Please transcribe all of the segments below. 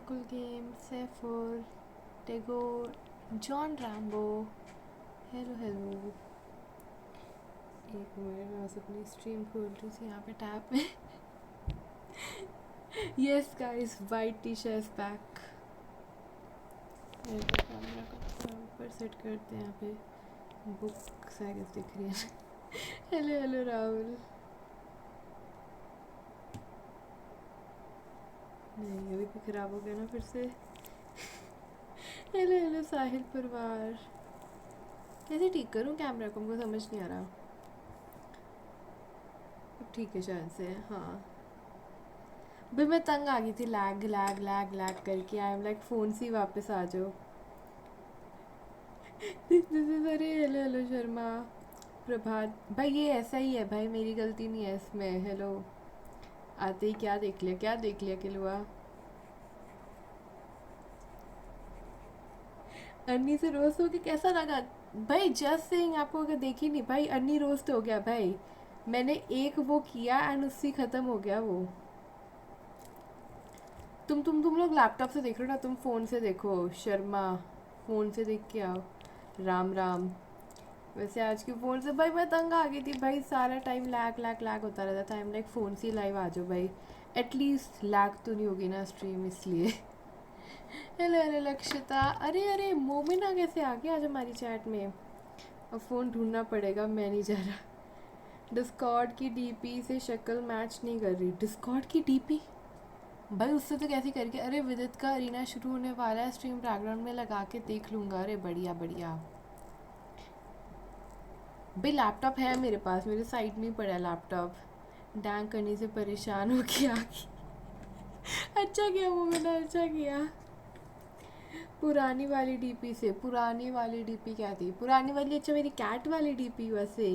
Nakul game, safer, Tagore, John Rambo. Hello hello. एक minute, मैं बस अपनी स्ट्रीम खोल रही थी यहाँ पे टैब में। Yes guys, white Trisha is back. Camera को ऊपर सेट करते हैं। यहाँ पे बुक्स आई गेस दिख रही है। Hello hello Rahul. नहीं, अभी भी खराब हो गया ना फिर से। हेलो हेलो साहिल परवार। कैसे ठीक करूँ कैमरा को, मुझे समझ नहीं आ रहा। अब ठीक है शायद से। हाँ, भाई मैं तंग आ गई थी, लैग लैग लैग लैग करके। आई एम लाइक फ़ोन से ही वापस आ जाओ। दिस इज अरे हेलो हेलो शर्मा, प्रभात भाई। ये ऐसा ही है भाई, मेरी गलती नहीं है इसमें। हेलो, आते ही क्या देख लिया, क्या देख लिया किलुआ। अन्नी से रोस्ट हो के कैसा लगा भाई? जस्ट सेइंग, आपको अगर देखी नहीं भाई, अन्नी रोस्ट हो गया भाई। मैंने एक वो किया एंड उससे ख़त्म हो गया वो। तुम लोग लैपटॉप से देख रहे हो ना, तुम फ़ोन से देखो शर्मा। फ़ोन से देख के आओ। राम राम। वैसे आज की फ़ोन से भाई मैं तंग आ गई थी भाई, सारा टाइम लैग लैग लैग होता रहता था। टाइम लाइक फ़ोन से लाइव आ जाओ भाई, एटलीस्ट लैग तो नहीं होगी ना स्ट्रीम, इसलिए। Hello hello Lakshita. अरे अरे मोमिना कैसे आ गया आज हमारी चैट में? अब फ़ोन ढूंढना पड़ेगा, मैं नहीं जा रहा। डिस्कॉर्ड की डीपी से शक्ल मैच नहीं कर रही। डिस्कॉर्ड की डीपी भाई उससे तो कैसे करके? अरे विदित का अरीना शुरू होने वाला है, स्ट्रीम बैकग्राउंड में लगा के देख लूँगा। अरे बढ़िया बढ़िया भाई। लैपटॉप है मेरे पास, मेरे साइड में ही पड़ा है लैपटॉप। डैंग करने से परेशान हो के आ गई। अच्छा किया वो मैंने, अच्छा किया। पुरानी वाली डीपी से। पुरानी वाली डीपी क्या थी? पुरानी वाली, अच्छा मेरी कैट वाली डीपी। वैसे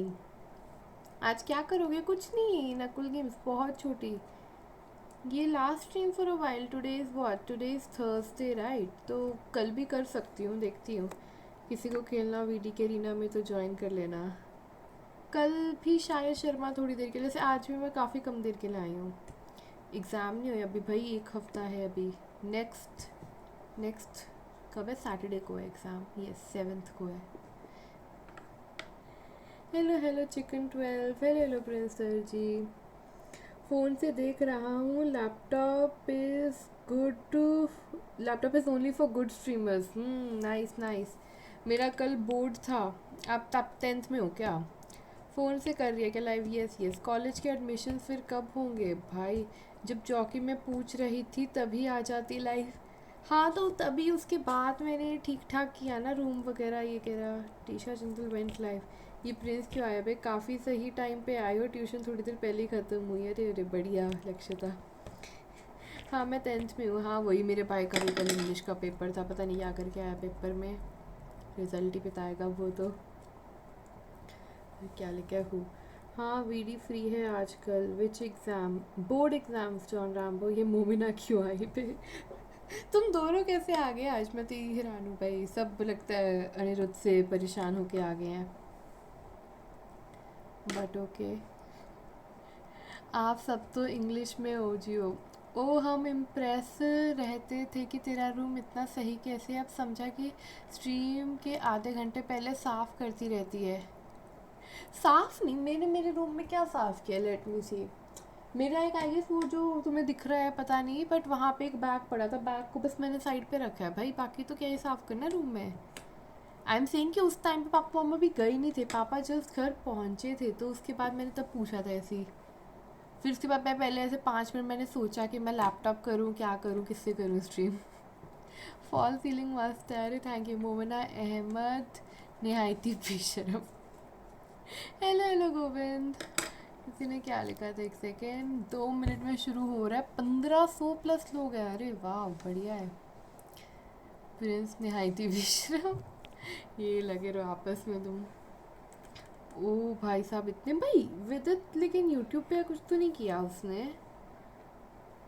आज क्या करोगे? कुछ नहीं, नकुल गेम्स बहुत छोटी। ये last stream for a while. Today is what? Today is Thursday right? तो कल भी कर सकती हूँ, देखती हूँ। किसी को खेलना वीडी के रीना में तो ज्वाइन कर लेना। कल भी शायद शर्मा थोड़ी देर के लिए, जैसे आज भी मैं काफ़ी कम देर के लिए आई हूँ। एग्ज़ाम नहीं हुई अभी भाई, एक हफ़्ता है अभी। नेक्स्ट नेक्स्ट कब है? सैटरडे को है एग्ज़ाम। यस, 7th को है। Hello hello chicken 12। Hello hello prince sir ji. Phone से देख रहा हूँ। Laptop is good to, laptop is only for good streamers. Nice nice. मेरा कल बोर्ड था। आप तब 10th में हो क्या? फ़ोन से कर रही है क्या लाइव? Yes yes. कॉलेज के एडमिशन फिर कब होंगे भाई? जब चौकी में पूछ रही थी तभी आ जाती लाइव। हाँ तो तभी उसके बाद मैंने ठीक ठाक किया ना रूम वगैरह। ये कह रहा टीशा जिंदल वेंट लाइव। ये प्रिंस क्यों आया भाई? काफ़ी सही टाइम पे आए हो, ट्यूशन थोड़ी देर पहले ही ख़त्म हुई है। अरे अरे बढ़िया लक्ष्यता। हाँ मैं 10th में हूँ। हाँ वही, मेरे भाई का भी कल इंग्लिश का पेपर था, पता नहीं क्या करके आया पेपर में। रिज़ल्ट ही बताएगा वो तो। क्या लिखा हूँ? हाँ वीडी फ्री है आजकल। Which exam? Board exams John Rambo. ये मोमिना क्यों आई पे? तुम दोनों कैसे आ गए आज? मैं तो यही हैरान हूँ भाई। सब लगता है अनिरुद्ध से परेशान होके आ गए हैं। बट ओके, आप सब तो इंग्लिश में हो जी हो। ओ हम इम्प्रेस रहते थे कि तेरा रूम इतना सही कैसे। अब समझा कि स्ट्रीम के आधे घंटे पहले साफ़ करती रहती है। साफ़ नहीं, मैंने मेरे रूम में क्या साफ़ किया? लेट मी सी। मेरा एक आई गेस वो जो तुम्हें दिख रहा है पता नहीं, बट वहाँ पे एक बैग पड़ा था, बैग को बस मैंने साइड पे रखा है भाई। बाकी तो क्या ही साफ़ करना है रूम में। आई एम सेइंग कि उस टाइम पे पापा मम्मा भी गए नहीं थे, पापा जस्ट घर पहुँचे थे, तो उसके बाद मैंने तब पूछा था ऐसे ही। फिर उसके बाद मैं पहले ऐसे 5 मिनट मैंने सोचा कि मैं लैपटॉप करूँ, क्या करूँ, किससे करूँ स्ट्रीम। फॉल सीलिंग मस्त है। अरे थैंक यू मोमिना अहमद। निहायती बेशरम। Hello hello Govind. किसी ने क्या लिखा था? एक सेकेंड। 2 मिनट में शुरू हो रहा है। 1500 प्लस लोग हैं। अरे वाह बढ़िया है। प्रिंस निहायती बेशरम। ये लगे रहो आपस में तुम। ओ भाई साहब इतने भाई विदित, लेकिन यूट्यूब पे कुछ तो नहीं किया उसने?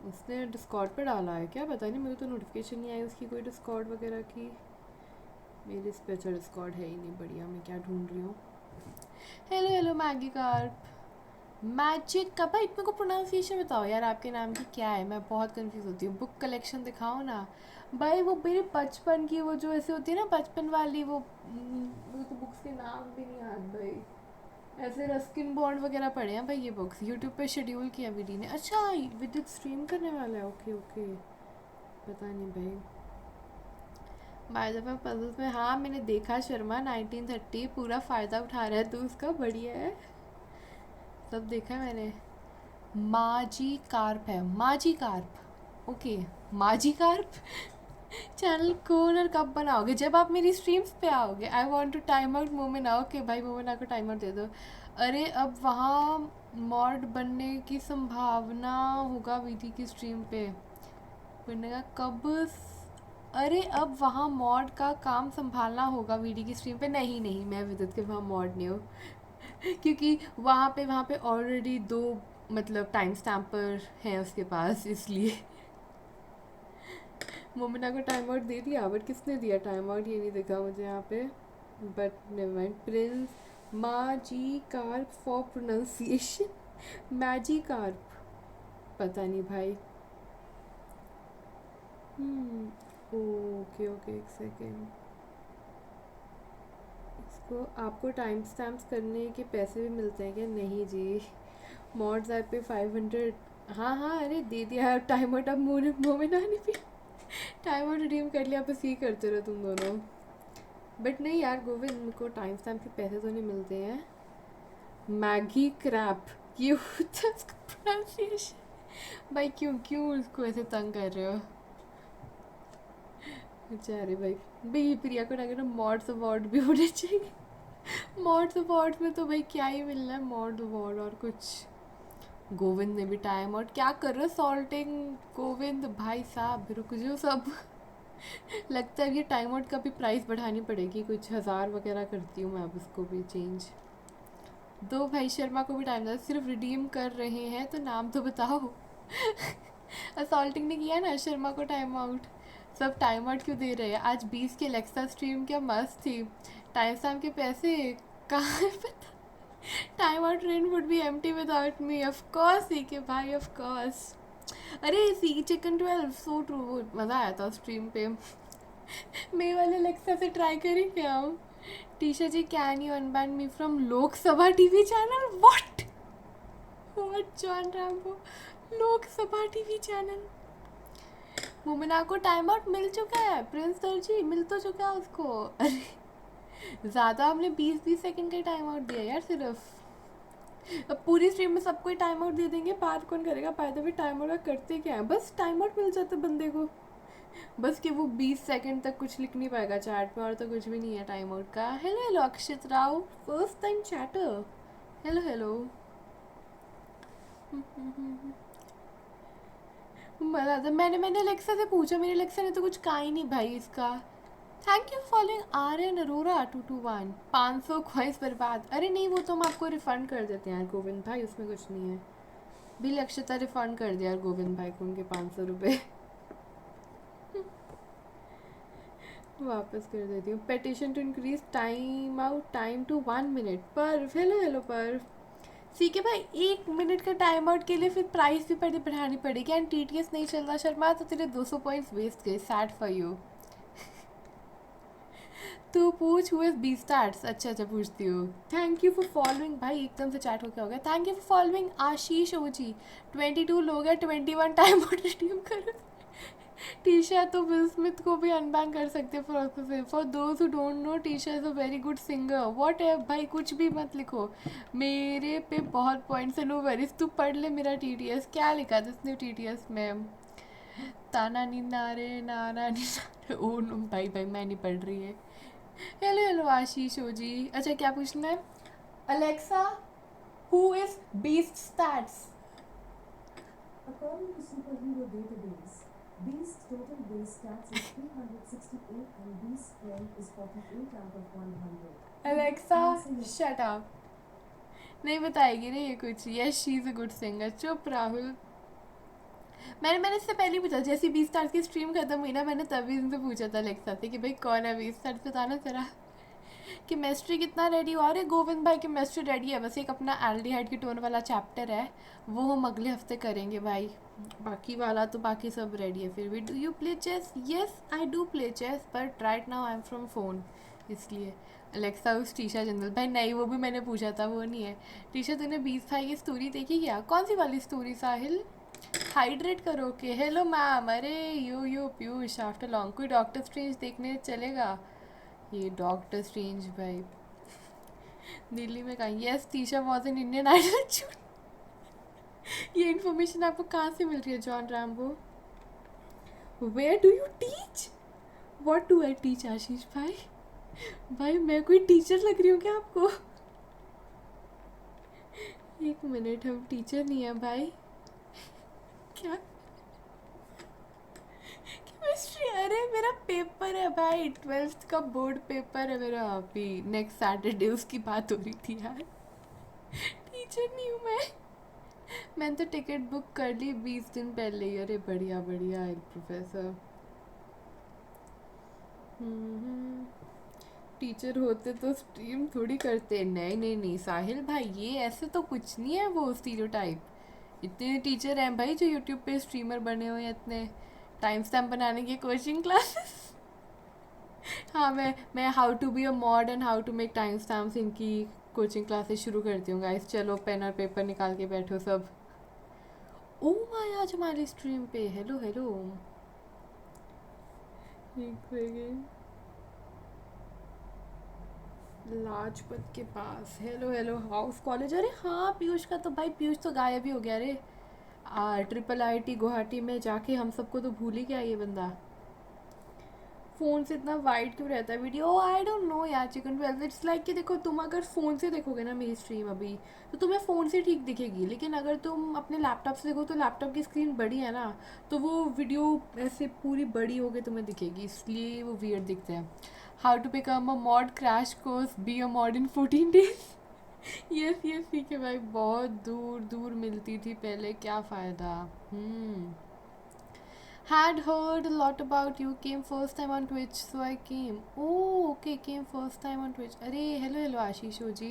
उसने डिस्कॉर्ड पे डाला है क्या? पता नहीं, मुझे तो नोटिफिकेशन नहीं आई उसकी कोई डिस्कॉर्ड वगैरह की। मेरे इस पे अच्छा डिस्कॉर्ड है ही नहीं। बढ़िया, मैं क्या ढूंढ रही हूँ। Hello hello Maggi carp. Magic का भाई मेरे को प्रोनाउंसिएशन बताओ यार, आपके नाम की क्या है, मैं बहुत कंफ्यूज होती हूँ। बुक कलेक्शन दिखाओ ना भाई। वो मेरे बचपन की वो जो ऐसे होती है ना बचपन वाली वो मुझे तो बुक्स के नाम भी नहीं याद भाई। ऐसे रस्किन बॉन्ड वगैरह पढ़े हैं भाई ये बुक्स, यूट्यूब पे शेड्यूल किया विडी ने। अच्छा विद्युत स्ट्रीम करने वाला है, ओके ओके। पता नहीं भाई। बाय द वे पजल्स में हाँ मैंने देखा शर्मा 1930 पूरा फ़ायदा उठा रहा है तू उसका, बढ़िया है। सब देखा है मैंने। माजी कार्प है, माजी कार्प, ओके। माजी कार्प। चैनल कौन और कब बनाओगे? जब आप मेरी स्ट्रीम्स पे आओगे। I want to time out Momina, okay भाई मोमिना को टाइम आउट दे दो। अरे अब वहाँ मॉड बनने की संभावना होगा विधि की स्ट्रीम पे, बनने का कब? अरे अब वहाँ मॉड का काम संभालना होगा वीडी की स्ट्रीम पे। नहीं नहीं मैं विद्युत के वहाँ मॉड नहीं हूँ क्योंकि वहाँ पे ऑलरेडी दो मतलब टाइम स्टैम्पर हैं उसके पास, इसलिए। मोमिना को टाइम आउट दे दिया, बट किसने दिया टाइम आउट ये नहीं दिखा मुझे यहाँ पे। But never mind. प्रिंस माजी कार्प फॉर प्रोनाउंसिएशन। मैजी कार्प, पता नहीं भाई। ओके ओके एक सेकेंड। इसको आपको टाइम स्टैम्प्स करने के पैसे भी मिलते हैं क्या? नहीं जी, मॉड्स ऐप पे 500। हाँ हाँ अरे दे दिया टाइम आउट। अब मोमिना ने भी टाइम आउट रिडीम कर लिया, बस यही करते रहो तुम दोनों। बट नहीं यार गोविंद, उनको टाइम स्टैम्प के पैसे तो नहीं मिलते हैं। मैगी क्रैप, क्यों प्रोनाउंसिएशन भाई, क्यों क्यों उसको ऐसे तंग कर रहे हो? अच्छा अरे भाई भाई प्रिया को अगर मॉड्स अवार्ड भी होने चाहिए। मॉड्स अवार्ड में तो भाई क्या ही मिलना है, मॉड अवार्ड और कुछ। गोविंद ने भी टाइम आउट, क्या कर रहे हो सॉल्टिंग गोविंद भाई साहब, रुक जाओ सब। लगता है ये टाइम आउट का भी प्राइस बढ़ानी पड़ेगी, कुछ 1000 वगैरह करती हूँ मैं अब उसको भी चेंज। दो भाई शर्मा को भी टाइम दो, सिर्फ रिडीम कर रहे हैं तो नाम तो बताओ। असॉल्टिंग ने किया ना शर्मा को टाइम आउट। सब टाइम आउट क्यों दे रहे हैं? आज 20 की एलेक्सा स्ट्रीम क्या मस्त थी। टाइम स्टैम्प के पैसे कहाँ है पता। Time out train would be empty without me, of course सी के भाई ऑफ कोर्स। अरे सी चिकन 12 सो ट्रू, वो मज़ा आया था स्ट्रीम पे। मैं वाले एलेक्सा से ट्राई करें क्या हम? Tisha ji can you unban me from Lok Sabha TV channel? What what John Rambo, Lok Sabha TV channel. Momina को टाइम आउट मिल चुका है, प्रिंस दर्जी मिल तो चुका है उसको। अरे ज़्यादा हमने 20-20 सेकंड का टाइम आउट दिया यार सिर्फ। अब पूरी स्ट्रीम में सबको ही टाइम आउट दे देंगे, बात कौन करेगा? Bye the way time out करते क्या है, बस टाइम आउट मिल जाता बंदे को, बस कि वो 20 सेकंड तक कुछ लिख नहीं पाएगा चैट में, और तो कुछ भी नहीं है टाइम आउट का। हेलो हेलो अक्षित Rao, first time chatter. Hello hello. मज़ा आता। मैंने अलेक्सा से पूछा, मेरी अलेक्सा ने तो कुछ कहा ही नहीं भाई इसका। Thank you following R N Arora 221, 500 ख्वाहिश बर्बाद। अरे नहीं वो तो हम आपको रिफ़ंड कर देते हैं यार गोविंद भाई, उसमें कुछ नहीं है। बिल अक्षता रिफ़ंड कर दिया यार गोविंद भाई को उनके 500 रुपये। वापस कर देती हूँ। Petition to increase time out time to 1 minute पर। हेलो हेलो पर ठीक है भाई, 1 मिनट का टाइम आउट के लिए फिर प्राइस भी बढ़ानी पड़ेगी। एंड TTS नहीं चल रहा शर्मा तो तेरे 200 पॉइंट्स वेस्ट गए, सैड फॉर यू। तू पूछ हुए बी स्टार्स। अच्छा अच्छा पूछती हूँ। थैंक यू फॉर फॉलोइंग भाई, एकदम से चैट हो क्या हो गया। थैंक यू फॉर फॉलोइंग आशीष ओजी। 22 लोग हैं, 21 टाइम आउट रिडीम करो। टीशा तो विल स्मिथ को भी अनबैन कर सकते हैं for those who don't know. Trisha is a very good singer. What है भाई, कुछ भी मत लिखो, मेरे पे बहुत पॉइंट्स है, नो वरीज। तू पढ़ ले मेरा TTS, क्या लिखा था इसने TTS में? ताना नी नारे नाना नी नारे। ओ नो भाई भाई मैं नहीं पढ़ रही है। हेलो हेलो आशीष हो जी। अच्छा क्या पूछना है? Alexa who is beast stats? According to Superhero Database, Beast's total base stats is 368 and Beast's strength is 48 out of 100. Alexa shut up. नहीं बताएगी रे ये कुछ। Yes she is a good singer. चुप राहुल। मैंने इससे पहले पूछा, जैसे 20 स्टार्स की स्ट्रीम खत्म हुई ना, मैंने तभी इनसे पूछा था अलेक्सा से कि भाई कौन है 20 स्टार्स, बताना जरा। केमिस्ट्री कितना रेडी हुआ? अरे गोविंद भाई केमिस्ट्री रेडी है, बस एक अपना एल्डिहाइड कीटोन वाला चैप्टर है, वो हम अगले हफ्ते करेंगे भाई। बाकी वाला तो बाकी सब रेडी है। फिर भी do you play chess? Yes I do play chess but right now I am from phone, इसलिए। अलेक्सा उस टीशा जिंदल भाई नहीं, वो भी मैंने पूछा था, वो नहीं है। टीशा तूने 20 भाई की स्टोरी देखी क्या? कौन सी वाली स्टोरी साहिल? हाइड्रेट करो के। हेलो मैम, अरे यू पीयूष आफ्टर लॉन्ग, कोई डॉक्टर स्ट्रेंज देखने चलेगा? ये डॉक्टर स्ट्रेंज भाई दिल्ली में कहीं? Yes Tisha was in Indian idol. ये इन्फॉर्मेशन आपको कहाँ से मिल रही है John Rambo? Where do you teach? What do I teach Ashish भाई? भाई मैं कोई टीचर लग रही हूँ क्या आपको? एक मिनट, हम टीचर नहीं है भाई। क्या केमिस्ट्री? अरे मेरा पेपर है भाई, 12th का बोर्ड पेपर है मेरा, अभी नेक्स्ट सैटरडे उसकी बात हो रही थी यार। टीचर नहीं हूँ मैं। मैंने तो टिकट बुक कर ली 20 दिन पहले ही। अरे बढ़िया बढ़िया प्रोफेसर। टीचर होते तो स्ट्रीम थोड़ी करते। नहीं नहीं नहीं साहिल भाई, ये ऐसे तो कुछ नहीं है वो स्टीरियोटाइप। इतने टीचर हैं भाई जो यूट्यूब पे स्ट्रीमर बने हुए हैं, इतने टाइम स्टैम्प बनाने की कोचिंग क्लासेस। हाँ मैं how to be a mod and how to make time stamps इनकी कोचिंग क्लासेस शुरू करती हूँ गाइस। चलो पेन और पेपर निकाल के बैठो सब। ओ माय, आज हमारी स्ट्रीम पे हेलो हेलो। एक सेकेंड, लाजपत के पास। Hello hello house college. अरे हाँ पीयूष का तो भाई, पीयूष तो गायब ही हो गया। अरे ट्रिपल IIT गुवाहाटी में जाके हम सबको तो भूल ही गया ये बंदा। फ़ोन से इतना वाइड क्यों रहता है वीडियो? आई डोंट नो यार चिकन 12। इट्स लाइक कि देखो तुम अगर फ़ोन से देखोगे ना मेरी स्ट्रीम अभी, तो तुम्हें फ़ोन से ठीक दिखेगी, लेकिन अगर तुम अपने लैपटॉप से देखो तो लैपटॉप की स्क्रीन बड़ी है ना, तो वो वीडियो ऐसे पूरी बड़ी होके तुम्हें दिखेगी, इसलिए वो वियर्ड दिखते हैं। How to become a mod crash course, be a mod in 14 days। Yes yes ठीक है भाई, बहुत दूर दूर मिलती थी पहले, क्या फ़ायदा। Had heard a lot about you, came first time on Twitch, so I came. Oh, okay, came first time on Twitch. अरे हेलो हेलो आशीष हो जी।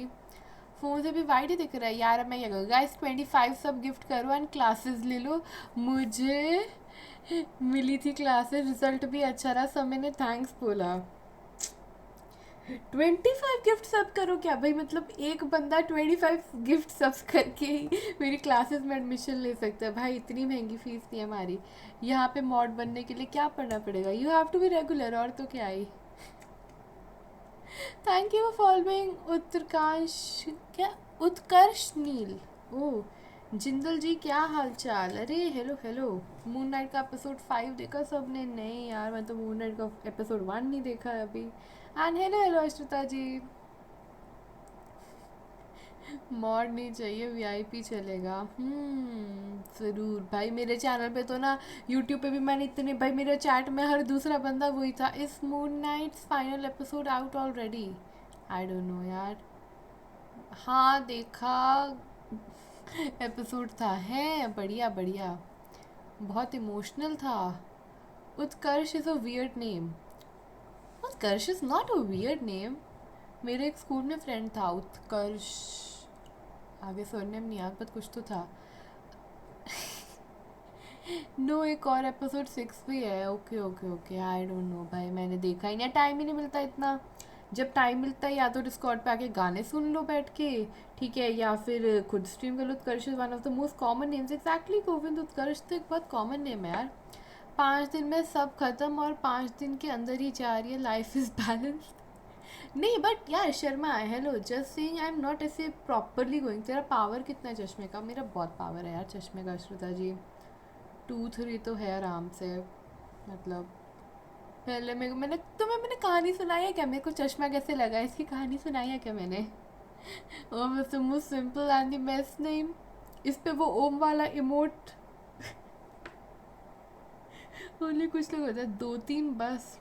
फ़ोन से भी वाइड ही दिख रहा है यार। अब मैं क्या करूँ गाइस, 25 सब गिफ्ट करो एंड क्लासेस ले लो। मुझे मिली थी क्लासेस, रिजल्ट भी अच्छा रहा, सब मैंने थैंक्स बोला। 25 गिफ्ट सब करो क्या भाई? मतलब एक बंदा 25 गिफ्ट सब करके ही मेरी क्लासेस में एडमिशन ले सकता है भाई। इतनी महंगी फीस नहीं है हमारी। यहाँ पे मॉड बनने के लिए क्या पढ़ना पड़ेगा? You have to be regular, और तो क्या ही। थैंक यू फॉर फॉलोइंग उत्तरकांश, क्या उत्कर्ष नील। ओह जिंदल जी क्या हाल चाल? अरे हेलो हेलो। मून नाइट का एपिसोड 5 देखा सबने? नहीं यार मैं तो मून नाइट का एपिसोड 1 नहीं देखा है अभी। And hello hello Ashrita ji. Mod नहीं चाहिए, VIP चलेगा। ज़रूर भाई। मेरे चैनल पे तो ना, यूट्यूब पे भी मैंने इतने भाई, मेरे चैट में हर दूसरा बंदा वही था, इस moon knights final episode out already? I don't know यार। हाँ देखा, एपिसोड था है बढ़िया बढ़िया, बहुत इमोशनल था। Utkarsh is a weird name. Utkarsh is not a weird name. मेरे एक स्कूल में फ्रेंड था उत्कर्ष, आगे सरनेम नहीं याद, बट कुछ तो था। नो एक और एपिसोड 6 भी है। Okay okay okay, I don't no भाई, मैंने देखा ही नहीं, टाइम ही नहीं मिलता इतना। जब टाइम मिलता है या तो डिस्कॉर्ड पे आके गाने सुन लो बैठ के, ठीक है, या फिर खुद स्ट्रीम कर लो। Utkarsh is one of the most common names. Exactly Govind, Utkarsh तो एक बहुत कॉमन नेम है यार। 5 दिन में सब खत्म और 5 दिन के अंदर ही जा रही है, लाइफ इज बैलेंस। नहीं बट यार Sharma, hello just saying, I am not ऐसे प्रॉपरली गोइंग। तेरा पावर कितना है चश्मे का? मेरा बहुत पावर है यार चश्मे का श्रुता जी। 2-3 तो है आराम से। मतलब पहले मैंने कहानी सुनाई है क्या? मेरे को चश्मा कैसे लगा इसकी कहानी सुनाई है क्या मैंने? Oh mister most simple and the best name. इस पे वो ओम वाला इमोट ओनली कुछ लोग होता है, 2-3 बस।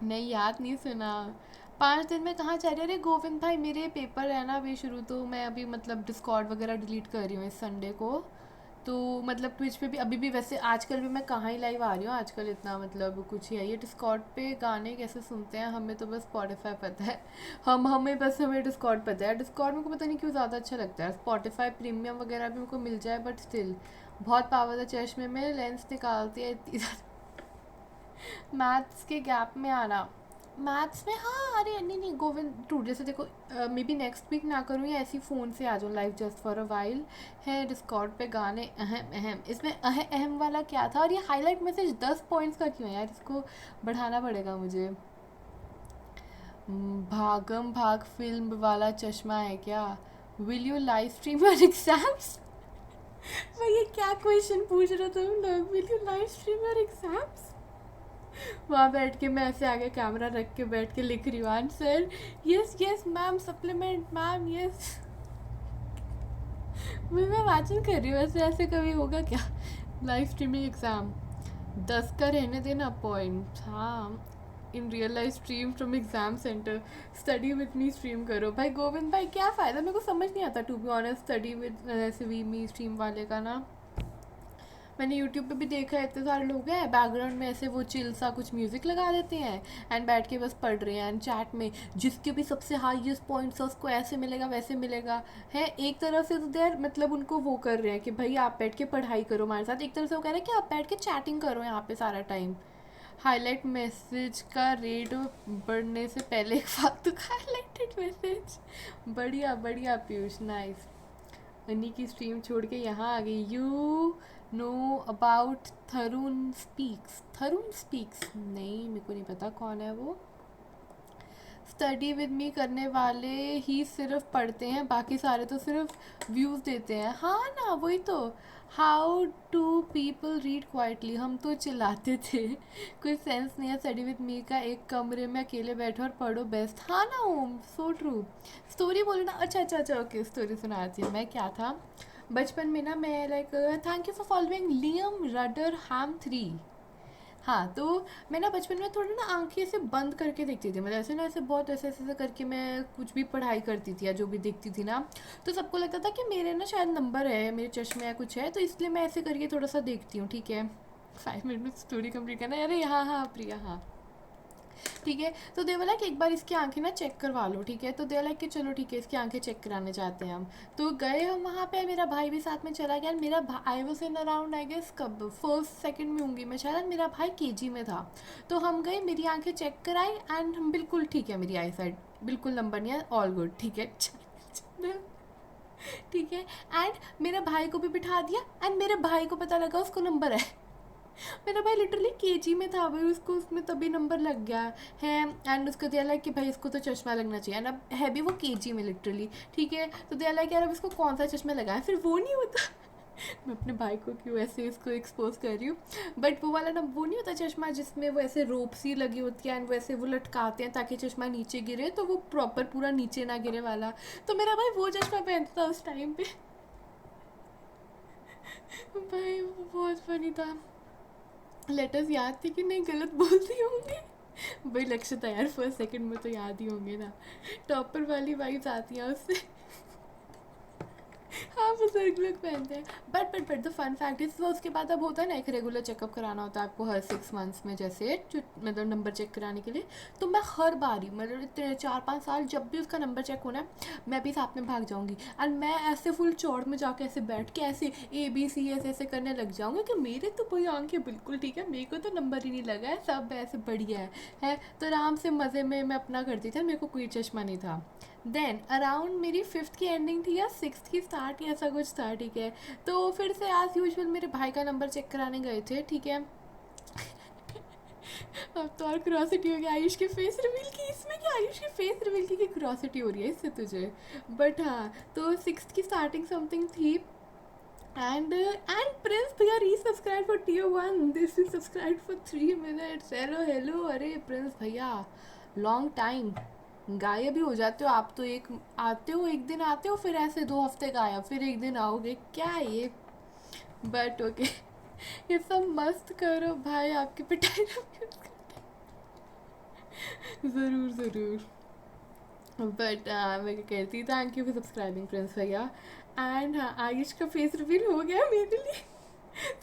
नहीं याद नहीं सुना। 5 दिन में कहाँ जा रही है? अरे गोविंद भाई मेरे पेपर है ना अभी शुरू, तो मैं अभी मतलब डिस्कॉर्ड वगैरह डिलीट कर रही हूँ इस संडे को, तो मतलब ट्विच पे भी अभी भी, वैसे आजकल भी मैं कहाँ ही लाइव आ रही हूँ आजकल, इतना मतलब कुछ ही है। ये डिस्कॉर्ड पे गाने कैसे सुनते हैं, हमें तो बस स्पॉटिफाई पता है। हमें डिस्कॉर्ड पता है। डिस्कॉर्ड मेरे को पता नहीं क्यों ज़्यादा अच्छा लगता है। स्पॉटिफाई प्रीमियम वगैरह भी मेरे को मिल जाए, बट स्टिल बहुत पावर है चश्मे में, लेंस निकालती है इतनी मैथ्स के गैप में आना, मैथ्स में, हाँ अरे नहीं नहीं गोविंद टू, जैसे देखो मे बी नेक्स्ट वीक ना करूँ या ऐसी फ़ोन से आ जाऊँ live just for a while. है डिस्कॉर्ड पे गाने अहम अहम, इसमें अहम वाला क्या था, और ये हाईलाइट मैसेज 10 पॉइंट्स का क्यों है यार, इसको बढ़ाना पड़ेगा मुझे। भागम भाग फिल्म वाला चश्मा है क्या, will you live stream your exams. भाई ये क्या क्वेश्चन पूछ रहे हो तुम लोग, will you live stream your exams. वहाँ बैठ के मैं ऐसे आगे कैमरा रख के बैठ के लिख रही हूँ answer, yes yes ma'am, supplement ma'am, yes. मैं वाचन कर रही हूँ, ऐसे ऐसे कभी होगा क्या लाइव स्ट्रीमिंग एग्ज़ाम। 10 का रहने देना पॉइंट, हाँ। In real life stream from exam centre, study with me stream करो। भाई गोविंद भाई क्या फ़ायदा, मेरे को समझ नहीं आता to be honest study with ऐसे वी मी स्ट्रीम वाले का ना। मैंने यूट्यूब पे भी देखा है, इतने सारे लोग हैं बैकग्राउंड में ऐसे वो चिल सा कुछ म्यूज़िक लगा देते हैं एंड बैठ के बस पढ़ रहे हैं, एंड चैट में जिसके भी सबसे हाईएस्ट पॉइंट्स है उसको ऐसे मिलेगा वैसे मिलेगा। है एक तरह से तो देर मतलब उनको वो कर रहे हैं कि भाई आप बैठ के पढ़ाई करो हमारे साथ, एक तरह से वो कह रहे हैं कि आप बैठ के चैटिंग करो यहाँ पे सारा टाइम। हाईलाइट मैसेज का रेट बढ़ने से पहले एक फालतू का हाईलाइटेड मैसेज। बढ़िया बढ़िया पीयूष, नाइस। उन्हीं की स्ट्रीम छोड़ के यहाँ आ गई। You know about Tharun speaks, Tharun speaks नहीं, मेरे को नहीं पता कौन है वो। स्टडी विद मी करने वाले ही सिर्फ पढ़ते हैं, बाकी सारे तो सिर्फ व्यूज़ देते हैं। हाँ ना वही तो, how to people read quietly, हम तो चिल्लाते थे। कोई सेंस नहीं है स्टडी विद मी का, एक कमरे में अकेले बैठो और पढ़ो बेस्ट। हाँ ना ओम, सो ट्रू। स्टोरी बोलो ना, अच्छा अच्छा अच्छा ओके, स्टोरी सुनाती हूँ मैं। क्या था बचपन में ना, मैं like thank you for following Liam rudder ham 3। हाँ तो मैं ना बचपन में थोड़ी ना आंखें ऐसे बंद करके देखती थी, मतलब ऐसे ना ऐसे बहुत ऐसे ऐसे ऐसे करके मैं कुछ भी पढ़ाई करती थी या जो भी देखती थी ना, तो सबको लगता था कि मेरे ना शायद नंबर है, मेरे चश्मे या कुछ है, तो इसलिए मैं ऐसे करके थोड़ा सा देखती हूँ। ठीक है 5 मिनट में स्टोरी कंप्लीट करना है। अरे हाँ हाँ प्रिया, हाँ ठीक है। तो दे बोला कि एक बार इसकी आंखें ना चेक करवा लो, ठीक है। तो दे बोला कि चलो ठीक है इसकी आंखें चेक कराने जाते हैं हम। तो गए हम वहाँ पे, मेरा भाई भी साथ में चला गया। मेरा I was in around I guess कब फर्स्ट सेकंड में होंगी मैं शायद, मेरा भाई केजी में था। तो हम गए, मेरी आंखें चेक कराई एंड हम बिल्कुल ठीक है, मेरी आई साइड बिल्कुल नंबर नहीं है, ऑल गुड ठीक है ठीक है। एंड मेरे भाई को भी बिठा दिया एंड मेरे भाई को पता लगा उसको नंबर है। मेरा भाई लिटरली केजी में था भाई, उसको उसमें तभी नंबर लग गया है। एंड उसको दिया लाइक कि भाई इसको तो चश्मा लगना चाहिए, एंड अब है भी वो केजी में लिटरली, ठीक है। तो दिया लाइक यार अब इसको कौन सा चश्मा लगाए, फिर वो नहीं होता मैं अपने भाई को क्यों ऐसे इसको एक्सपोज कर रही हूँ, बट वो वाला ना वो नहीं होता चश्मा जिसमें वो ऐसे रोप सी लगी होती है एंड वैसे वो लटकाते हैं ताकि चश्मा नीचे गिरे, तो वो प्रॉपर पूरा नीचे ना गिरे वाला। तो मेरा भाई वो चश्मा पहनता था उस टाइम पे भाई वो बहुत फनी था। लेटर्स याद थे कि नहीं गलत बोलती होंगे भाई, लक्ष्य था यार फर्स्ट सेकंड में तो याद ही होंगे ना। टॉपर वाली वाइब्स आती हैं उससे हाँ बुजुर्ग लोग पहनते हैं। But the fun fact is वो उसके बाद अब होता है ना एक रेगुलर चेकअप कराना होता है आपको हर 6 मंथ्स में, जैसे जो मतलब नंबर चेक कराने के लिए। तो मैं हर बारी मतलब इतने 4-5 साल जब भी उसका नंबर चेक होना है मैं भी साथ में भाग जाऊँगी, एंड मैं ऐसे फुल चौड़ में जाके ऐसे बैठ के ऐसे ABC ऐसे ऐसे करने लग जाऊँगी कि मेरे तो कोई आंखें बिल्कुल ठीक है, मेरे को तो नंबर ही नहीं लगा है, सब ऐसे बढ़िया है। तो आराम से मज़े में मैं अपना करती थी, मेरे को कोई चश्मा नहीं था। देन अराउंड मेरी 5th की एंडिंग थी या 6th की स्टार्ट या ऐसा कुछ था, ठीक है। तो फिर से एज यूजुअल मेरे भाई का नंबर चेक कराने गए थे, ठीक है अब तो और क्यूरोसिटी हो गई आयुष के फेस रिवील की, इसमें क्या आयुष के फेस रिवील की क्यूरोसिटी हो रही है इससे तुझे। बट हाँ तो 6th की स्टार्टिंग समथिंग थी, एंड प्रिंस भैया resubscribe for tier 1, this is subscribe for 3 minutes। Hello hello, अरे प्रिंस भैया लॉन्ग टाइम, गायब भी हो जाते हो आप तो, एक आते हो एक दिन आते हो फिर ऐसे 2 हफ्ते गायब, फिर एक दिन आओगे, क्या है ये। बट ओके ये सब मस्त करो भाई, आपकी पिटाई ज़रूर ज़रूर। बट मैं क्या कहती, thank you for subscribing Prince भैया। एंड हाँ, आयुष का फेस रिवील हो गया मेरे लिए।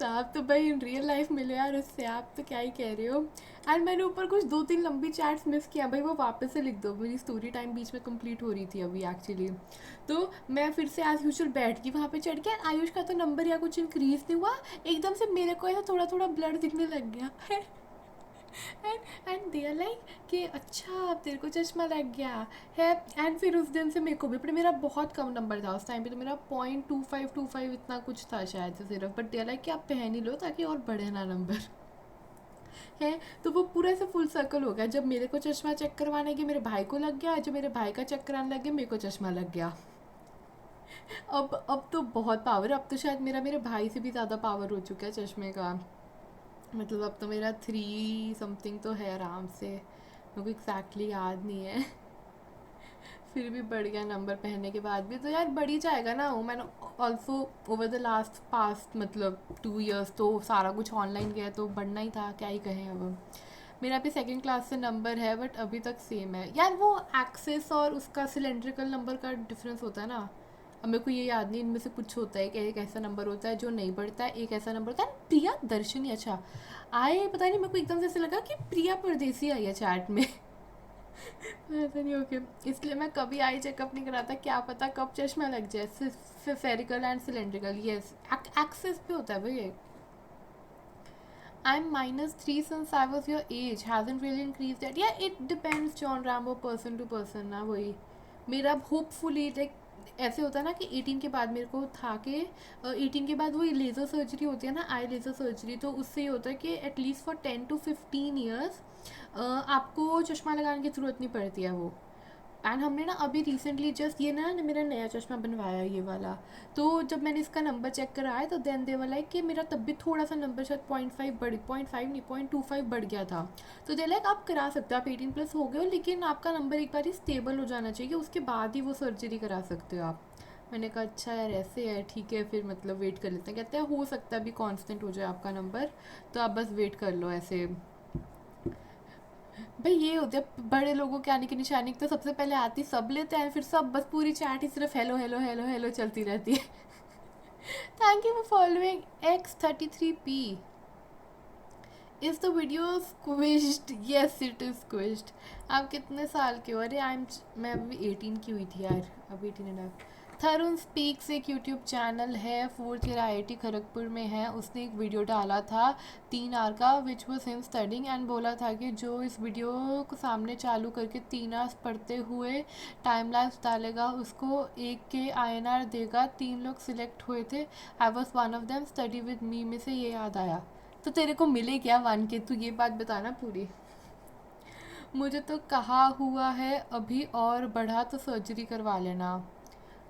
तो आप तो भाई इन रियल लाइफ मिले यार उससे, आप तो क्या ही कह रहे हो। एंड मैंने ऊपर कुछ 2-3 लंबी चैट्स मिस किया भाई, वो वापस से लिख दो, मेरी स्टोरी टाइम बीच में कंप्लीट हो रही थी अभी एक्चुअली। तो मैं फिर से एज यूजुअल बैठ गई वहाँ पे चढ़ के, आयुष का तो नंबर या कुछ इंक्रीज नहीं हुआ, एकदम से मेरे को ऐसा थोड़ा थोड़ा ब्लड दिखने लग गया। एंड दे आर लाइक कि अच्छा अब तेरे को चश्मा लग गया है। एंड फिर उस दिन से मेरे को भी, पर मेरा बहुत कम नंबर था उस टाइम पे, तो मेरा 0.2525 इतना कुछ था शायद से सिर्फ, बट दे आर लाइक कि आप पहन ही लो ताकि और बढ़े ना नंबर है। तो वो पूरा ऐसे फुल सर्कल हो गया, जब मेरे को चश्मा चेक करवाने के मेरे भाई को लग गया, जब मेरे भाई का चेक कराने लग गया मेरे को चश्मा लग गया। अब तो बहुत पावर है, अब तो शायद मेरे भाई से भी ज़्यादा पावर हो चुका है चश्मे का। मतलब अब तो मेरा 3 समथिंग तो है आराम से, मेरे को एग्जैक्टली याद नहीं है। फिर भी बढ़ गया नंबर पहनने के बाद भी, तो यार बढ़ ही जाएगा ना। मैंने also over the last past मतलब 2 years तो सारा कुछ ऑनलाइन गया, तो बढ़ना ही था, क्या ही कहें अब। मेरा भी सेकंड क्लास से नंबर है बट अभी तक सेम है यार। वो एक्सेस और उसका सिलेंड्रिकल नंबर का डिफरेंस होता है ना, अब मेरे को ये याद नहीं इनमें से कुछ होता है कि एक ऐसा नंबर होता है जो नहीं बढ़ता है, एक ऐसा नंबर होता है। प्रिया दर्शनी, अच्छा आए, पता नहीं मेरे को एकदम से ऐसे लगा कि प्रिया परदेसी आई है चैट में। ऐसा नहीं, ओके, इसलिए मैं कभी आई चेकअप नहीं कराता, क्या पता कब चश्मा लग जाए। Spherical and cylindrical, yes axis पे होता है भाई। I'm -3 since I was your age. Hasn't really increased yet. Yeah, it depends, John Rambo, person to person ना वही। मेरा होपफुली लाइक ऐसे होता है ना कि 18 के बाद मेरे को था कि 18 के बाद वही लेज़र सर्जरी होती है ना, आई लेज़र सर्जरी, तो उससे ये होता है कि एटलीस्ट फॉर 10 to 15 years आपको चश्मा लगाने की ज़रूरत नहीं पड़ती है वो। एंड हमने ना अभी रिसेंटली जस्ट ये ना मेरा नया चश्मा बनवाया ये वाला, तो जब मैंने इसका नंबर चेक कराया तो देन दे वाला कि मेरा तब भी थोड़ा सा नंबर शायद 0.5 बढ़, 0.5 नहीं 0.25 बढ़ गया था। तो दे लाइक आप करा सकते हो, आप 18+ हो गए हो, लेकिन आपका नंबर एक बार ही स्टेबल हो जाना चाहिए, उसके बाद ही वो सर्जरी करा सकते हो आप। मैंने कहा अच्छा यार ऐसे है, ठीक है फिर मतलब वेट कर लेते हैं। कहते हैं हो सकता है अभी कांस्टेंट हो जाए आपका नंबर, तो आप बस वेट कर लो ऐसे। भाई ये होते हैं बड़े लोगों के आने की निशानी, तो सबसे पहले आती सब लेते हैं, फिर सब बस पूरी चैट ही सिर्फ हेलो हेलो हेलो हेलो चलती रहती है। Thank you for following X33P। Is the video squished? Yes it is squished. आप कितने साल के हो? अरे मैं अभी 18 की हुई थी यार, अब 18.5। थरुण स्पीक्स एक यूट्यूब चैनल है, 4th ईयर IIT खड़गपुर में है, उसने एक वीडियो डाला था 3 आवर का which was him studying, and बोला था कि जो इस वीडियो को सामने चालू करके 3 आवर्स पढ़ते हुए टाइम लैप्स डालेगा उसको 1K INR देगा। 3 लोग सिलेक्ट हुए थे, I was one of them, study with me में से ये याद आया। तो तेरे को मिले क्या 1K? तू ये बात बताना पूरी। मुझे तो कहा हुआ है अभी, और बढ़ा तो सर्जरी करवा लेना।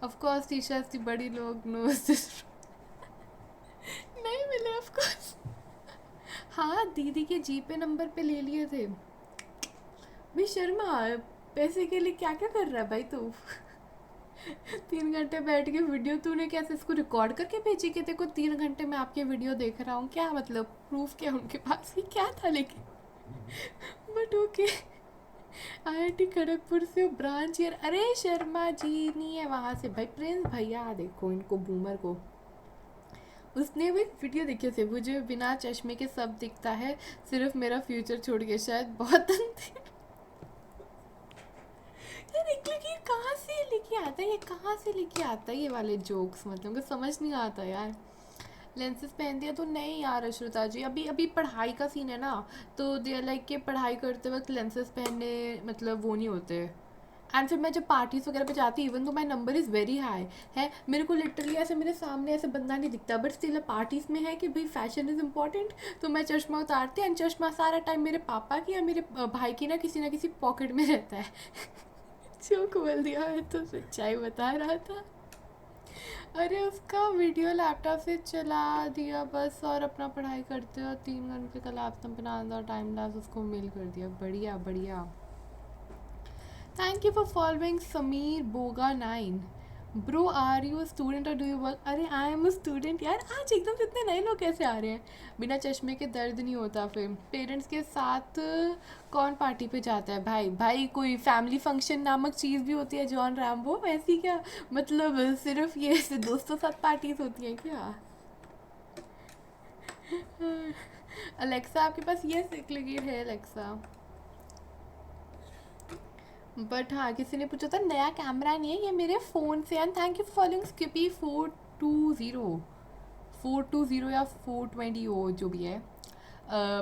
ऑफ कोर्स टीचर्स की बड़ी लोग नो नहीं मिले ऑफ कोर्स। हाँ दीदी के जीपे नंबर पे ले लिए थे। भाई शर्मा, पैसे के लिए क्या क्या कर रहा है भाई तू? 3 घंटे बैठ के वीडियो तूने कैसे इसको रिकॉर्ड करके भेजी कि तेरे को 3 घंटे में आपके वीडियो देख रहा हूँ? क्या मतलब प्रूफ क्या उनके पास? ही क्या था लेकिन, बट ओके। IIT खड़गपुर से ब्रांच ईयर, अरे शर्मा जी नहीं है वहाँ से भाई। प्रिंस भैया देखो इनको बूमर को, उसने भी वीडियो देखी थे, मुझे बिना चश्मे के सब दिखता है, सिर्फ मेरा फ्यूचर छोड़ के, शायद बहुत अंधेर। यार ये कहाँ से लेके आता है, ये कहाँ से लेके आता है ये वाले जोक्स, मतलब मुझे समझ नहीं आता यार। लेंसेज पहन दिया तो नहीं यार अश्रुता जी, अभी अभी पढ़ाई का सीन है ना, तो दे लाइक के पढ़ाई करते वक्त लेंसेज पहनने मतलब वो नहीं होते। एंड फिर मैं जब पार्टीज वगैरह पे जाती, इवन तो my number is very high है, मेरे को लिटरली ऐसे मेरे सामने ऐसे बंदा नहीं दिखता, बट स्टिल पार्टीज में है कि भाई फैशन इज़ इंपॉर्टेंट, तो मैं चश्मा उतारती, एंड चश्मा सारा टाइम मेरे पापा की या मेरे भाई की ना किसी पॉकेट में रहता है। जो बोल दिया, है तो सच्चाई बता रहा था। अरे उसका वीडियो लैपटॉप से चला दिया बस, और अपना पढ़ाई करते हो, 3 घंटे का लैपटॉप बना दिया, टाइम लैप्स उसको मेल कर दिया। बढ़िया बढ़िया। Thank you for following Sameer Boga 9। Bro are you student और डू यू वर्क? अरे आई एम अ स्टूडेंट यार। आज एकदम से इतने नए लोग कैसे आ रहे हैं? बिना चश्मे के दर्द नहीं होता। फिर पेरेंट्स के साथ कौन पार्टी पे जाता है भाई? भाई कोई फैमिली फंक्शन नामक चीज़ भी होती है जॉन रैम्बो, ऐसी क्या? मतलब सिर्फ ये ऐसे दोस्तों साथ पार्टीज होती हैं क्या? अलेक्सा आपके पास ये सिक्लिगिर है अलेक्सा? बट हाँ, किसी ने पूछा था नया कैमरा नहीं है ये मेरे फ़ोन से। And thank you for following Skippy 420 या 420 ओ जो भी है।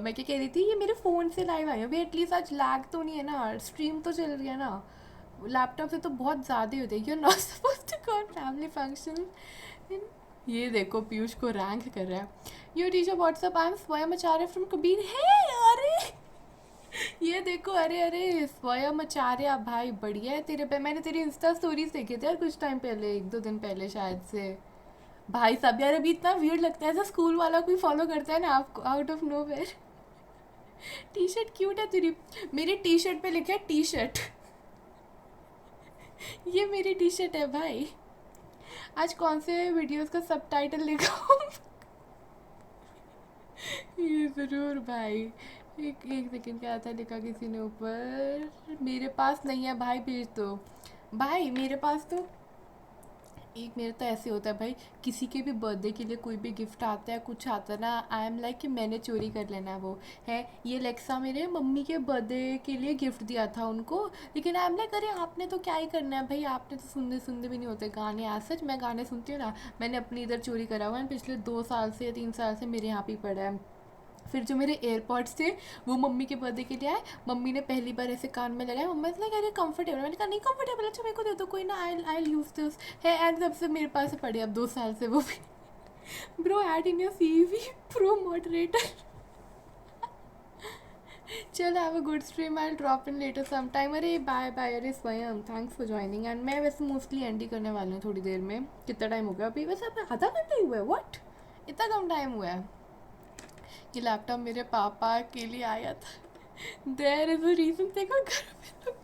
मैं क्या कह रही थी, ये मेरे फ़ोन से लाइव आई हूँ अभी। एटलीस्ट आज लैग तो नहीं है ना, स्ट्रीम तो चल रही है ना। लैपटॉप से तो बहुत ज़्यादा होते हैं। You not suppose to go family function. ये देखो पीयूष को रैंक कर रहा है। You teacher what's up, I am Swayam Acharya from Kabir. है अरे ये देखो, अरे अरे स्वयं आचार्य भाई बढ़िया है तेरे पे। मैंने तेरी इंस्टा स्टोरीज देखे थे यार कुछ टाइम पहले, 1-2 दिन पहले शायद से। भाई सब यार अभी इतना वियर्ड लगता है, ऐसा स्कूल वाला कोई फॉलो करता है ना आपको आउट ऑफ नो वेयर। टी शर्ट क्यूट है तेरी। मेरी टी शर्ट पे लिखा है टी शर्ट। ये मेरी टी शर्ट है भाई। आज कौन से वीडियोस का सबटाइटल लिखा? ये ज़रूर भाई। एक एक सेकंड, क्या था लिखा किसी ने ऊपर? मेरे पास नहीं है भाई, भेज दो भाई मेरे पास तो। एक मेरे तो ऐसे होता है भाई, किसी के भी बर्थडे के लिए कोई भी गिफ्ट आता है, कुछ आता है ना, आई एम लाइक कि मैंने चोरी कर लेना है। वो है ये लेक्सा मेरे मम्मी के बर्थडे के लिए गिफ्ट दिया था उनको, लेकिन आई एम लाइक अरे आपने तो क्या ही करना है भाई, आपने तो सुनने सुनने भी नहीं होते गाने। आज सच मैं गाने सुनती हूँ ना, मैंने अपनी इधर चोरी करा हुआ है पिछले 2 साल से या 3 साल से, मेरे यहाँ पे ही पड़ा है। फिर जो मेरे एयरपॉड्स थे वो मम्मी के बर्थडे के लिए आए, मम्मी ने पहली बार ऐसे कान में लगाए, मम्मा इतना कह रही कंफर्टेबल, मैंने कहा नहीं कंफर्टेबल, अच्छा मेरे को दे दो कोई ना, आई आई यूज़ दिस है। एंड तब से मेरे पास पड़े अब 2 साल से वो भी। Bro add in your CV pro moderator. चल have a good stream, I drop in later some time. अरे बाय बाय, अरे Swayam thanks for joining. And मैं वैसे मोस्टली एंड ही करने वाली हूँ थोड़ी देर में। कितना टाइम हो गया अभी? वैसे अब आधा घंटा ही हुआ है, व्हाट, इतना कम टाइम हुआ है? ये लैपटॉप मेरे पापा के लिए आया था। There is a reason. देखो घर पे लोग,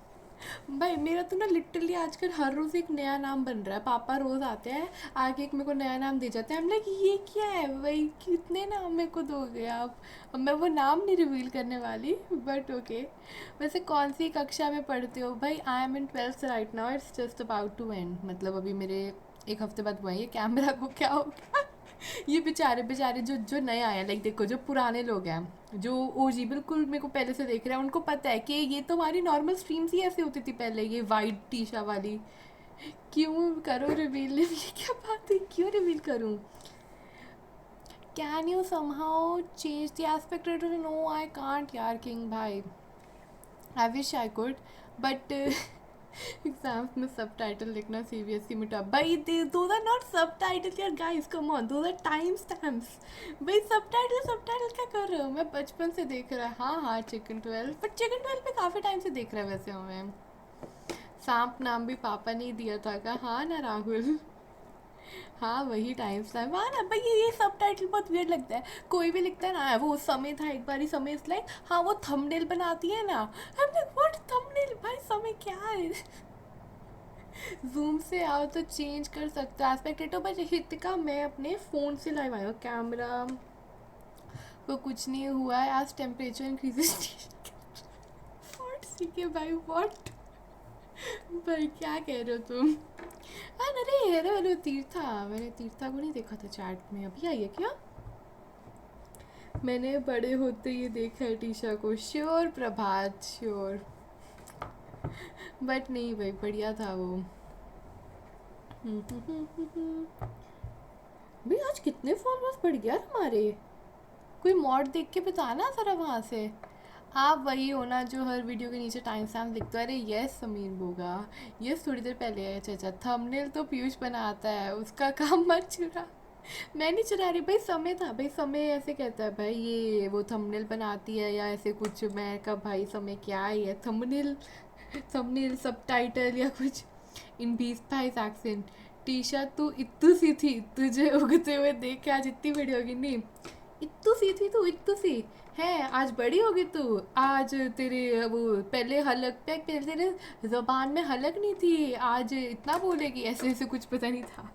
भाई मेरा तो ना लिटरली आजकल हर रोज़ एक नया नाम बन रहा है। पापा रोज़ आते हैं आगे एक मेरे को नया नाम दे जाते हैं। हम लाइक ये क्या है भाई, कितने नाम मेरे को दोगे आप? अब मैं वो नाम नहीं रिवील करने वाली, बट ओके। वैसे कौन सी कक्षा में पढ़ते हो भाई? I am in 12th right now, it's just about to end. मतलब अभी मेरे एक हफ्ते बाद हुआ है। ये कैमरा को क्या हो गया? ये बेचारे बेचारे जो जो नए आए हैं, लाइक देखो जो पुराने लोग हैं जो ओजी बिल्कुल मेरे को पहले से देख रहे हैं, उनको पता है कि ये तो हमारी नॉर्मल स्ट्रीम्स ही ऐसी होती थी पहले, ये वाइट टीशा वाली। क्यों करो रिवील? ये क्या बात है, क्यों रिवील करूँ? Can you somehow change the aspect ratio? No I can't यार किंग भाई, I wish I could, but exams में सब टाइटल लिखना सीबीएसई में टॉप भाई। Those are not subtitle यार guys, come on, those are time stamps भाई। सब title क्या कर रहे हो? मैं बचपन से देख रहा है। हाँ हाँ चिकन 12, बट चिकन 12 पे काफ़ी टाइम से देख रहा है वैसे हमें। सांप नाम भी पापा ने ही दिया था क्या? हाँ ना राहुल? हाँ वही टाइम स्टैम्प। हाँ ना भाई, ये सब टाइटल बहुत वियर्ड लगता है। कोई भी लिखता है ना, वो समय था एक बारी, समय इज लाइक, हाँ वो थंबनेल बनाती है ना, हम लाइक व्हाट थंबनेल भाई, समय क्या है? जूम से आओ तो चेंज कर सकते हो एस्पेक्ट रेटो, बट हितिका मैं अपने फ़ोन से लाइव आया हूँ। कैमरा को कुछ नहीं हुआ है, आज टेम्परेचर इंक्रीजेस। व्हाट सीखे भाई, व्हाट भाई क्या कह रहे हो तुम? हाँ अरे हेलो हेलो तीर्था, मैंने तीर्था को नहीं देखा था चैट में, अभी आई है क्या? मैंने बड़े होते ये देखा है टीशा को। श्योर प्रभात श्योर, बट नहीं भाई बढ़िया था वो। भाई आज कितने फॉलोअर्स बढ़ गया हमारे? कोई मॉड देख के बताना ज़रा वहाँ से। आप वही हो ना जो हर वीडियो के नीचे टाइम स्टैम्प लिखते हो? अरे यस समीर बोगा, यस थोड़ी देर पहले है। अच्छा थंबनेल तो पीयूष बनाता है, उसका काम मत चुरा। मैं नहीं चुरा रही भाई, समय था भाई। समय ऐसे कहता है भाई ये वो थंबनेल बनाती है या ऐसे कुछ। मैं कब भाई समय क्या है थंबनेल, थंबनेल सबटाइटल या कुछ इन 20-22 एक्सेंट। टीशा तू इतू सी थी, तुझे उगते हुए देख के आज इतनी वीडियो होगी नहीं। इतनी सी थी तू, इतनी सी है, आज बड़ी होगी तू। आज तेरे वो पहले हलक पे, पहले तेरे जबान में हलक नहीं थी, आज इतना बोलेगी, ऐसे ऐसे कुछ पता नहीं था।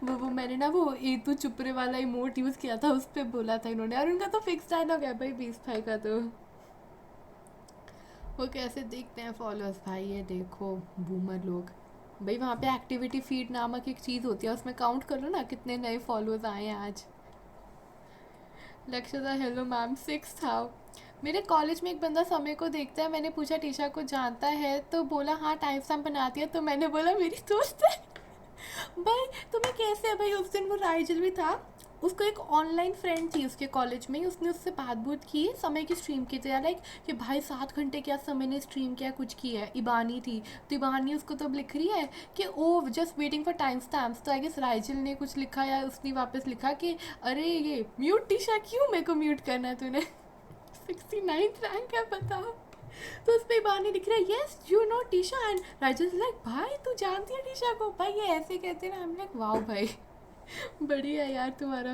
वो मैंने ना वो ए तू चुपरे वाला इमोट यूज़ किया था, उस पर बोला था इन्होंने, और उनका तो फिक्स डायलॉग है भाई 20 भाई का तो। वो कैसे देखते हैं फॉलोअर्स भाई, ये देखो बूमर लोग। भाई वहाँ पे एक्टिविटी फीड नामक एक चीज़ होती है, उसमें काउंट कर लो ना कितने नए फॉलोअर्स आए हैं आज। लक्ष्य हेलो मैम, 6 था। मेरे कॉलेज में एक बंदा समय को देखता है, मैंने पूछा टीशा को जानता है, तो बोला हाँ टाइम स्टैम्प बनाती है, तो मैंने बोला मेरी दोस्त है। भाई तुम्हें कैसे है भाई, उस दिन वो राइजल भी था, उसको एक ऑनलाइन फ्रेंड थी उसके कॉलेज में ही, उसने उससे बात बूत की समय की स्ट्रीम की थी, लाइक कि भाई 7 घंटे क्या समय ने स्ट्रीम किया, कुछ किया है। इबानी थी, तो इबानी उसको तब लिख रही है कि oh just waiting for time stamps, तो आई गेस राइजल ने कुछ लिखा या उसने वापस लिखा कि अरे ये म्यूट टीशा, क्यों मेरे को म्यूट करना है तूने। 69 रैंक है पता। तो उस पर बानी लिख रहा है yes you know Tisha, and Raizal like भाई तू जानती है टीशा को, भाई ये ऐसे कहते हैं ना, हम लाइक वाओ भाई बढ़िया है यार तुम्हारा।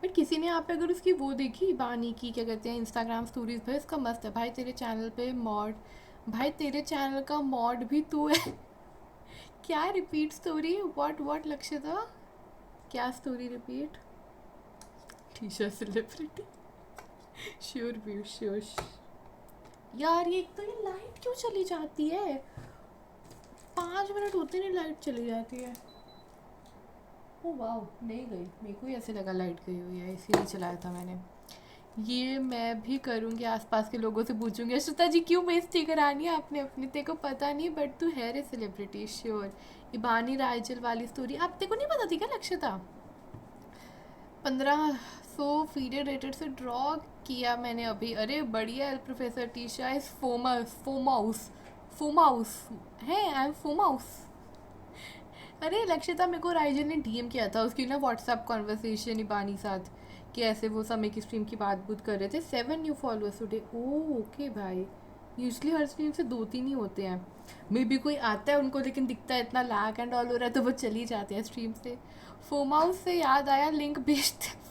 बट किसी ने यहाँ पे अगर उसकी वो देखी बानी की, क्या कहते हैं, इंस्टाग्राम स्टोरीज, भाई उसका मस्त है भाई, तेरे चैनल पे मॉड, भाई तेरे चैनल का मॉड भी तू है। क्या रिपीट स्टोरी, व्हाट लक्ष्य था, क्या story repeat, Trisha celebrity, sure view sure. यार ये एक तो ये लाइट क्यों चली जाती है, 5 मिनट होते नहीं लाइट चली जाती है। ओ वाह, नहीं गई, मेरे को ही ऐसे लगा लाइट गई हुई है, इसीलिए चलाया था मैंने। ये मैं भी करूँगी, आसपास के लोगों से पूछूंगी अश्रुता जी क्यों बेइज्जती करानी है आपने अपनी, तेरे को पता नहीं बट तू है रे सेलिब्रिटी श्योर। इबानी राइजल वाली स्टोरी आप तेरे को नहीं पता थी क्या लक्ष्यता। 1500 फीडेड रेटेड से ड्रॉ किया मैंने अभी, अरे बढ़िया है प्रोफेसर टीशा इज फोमाउस, फोमाउस है, आई एम फोमाउस। अरे लक्ष्यता मेरे को राइजन ने डीएम किया था, उसकी ना व्हाट्सएप कॉन्वर्सेशन इबानी साथ, कि ऐसे वो समय की स्ट्रीम की बात बूत कर रहे थे, 7 new followers today. Oh okay भाई, यूजली हर स्ट्रीम से 2-3 ही होते हैं, मे बी कोई आता है उनको लेकिन दिखता है इतना लैग एंड ऑल हो रहा है तो वो चली जाते हैं स्ट्रीम से। फोम हाउस से याद आया, लिंक भेजते,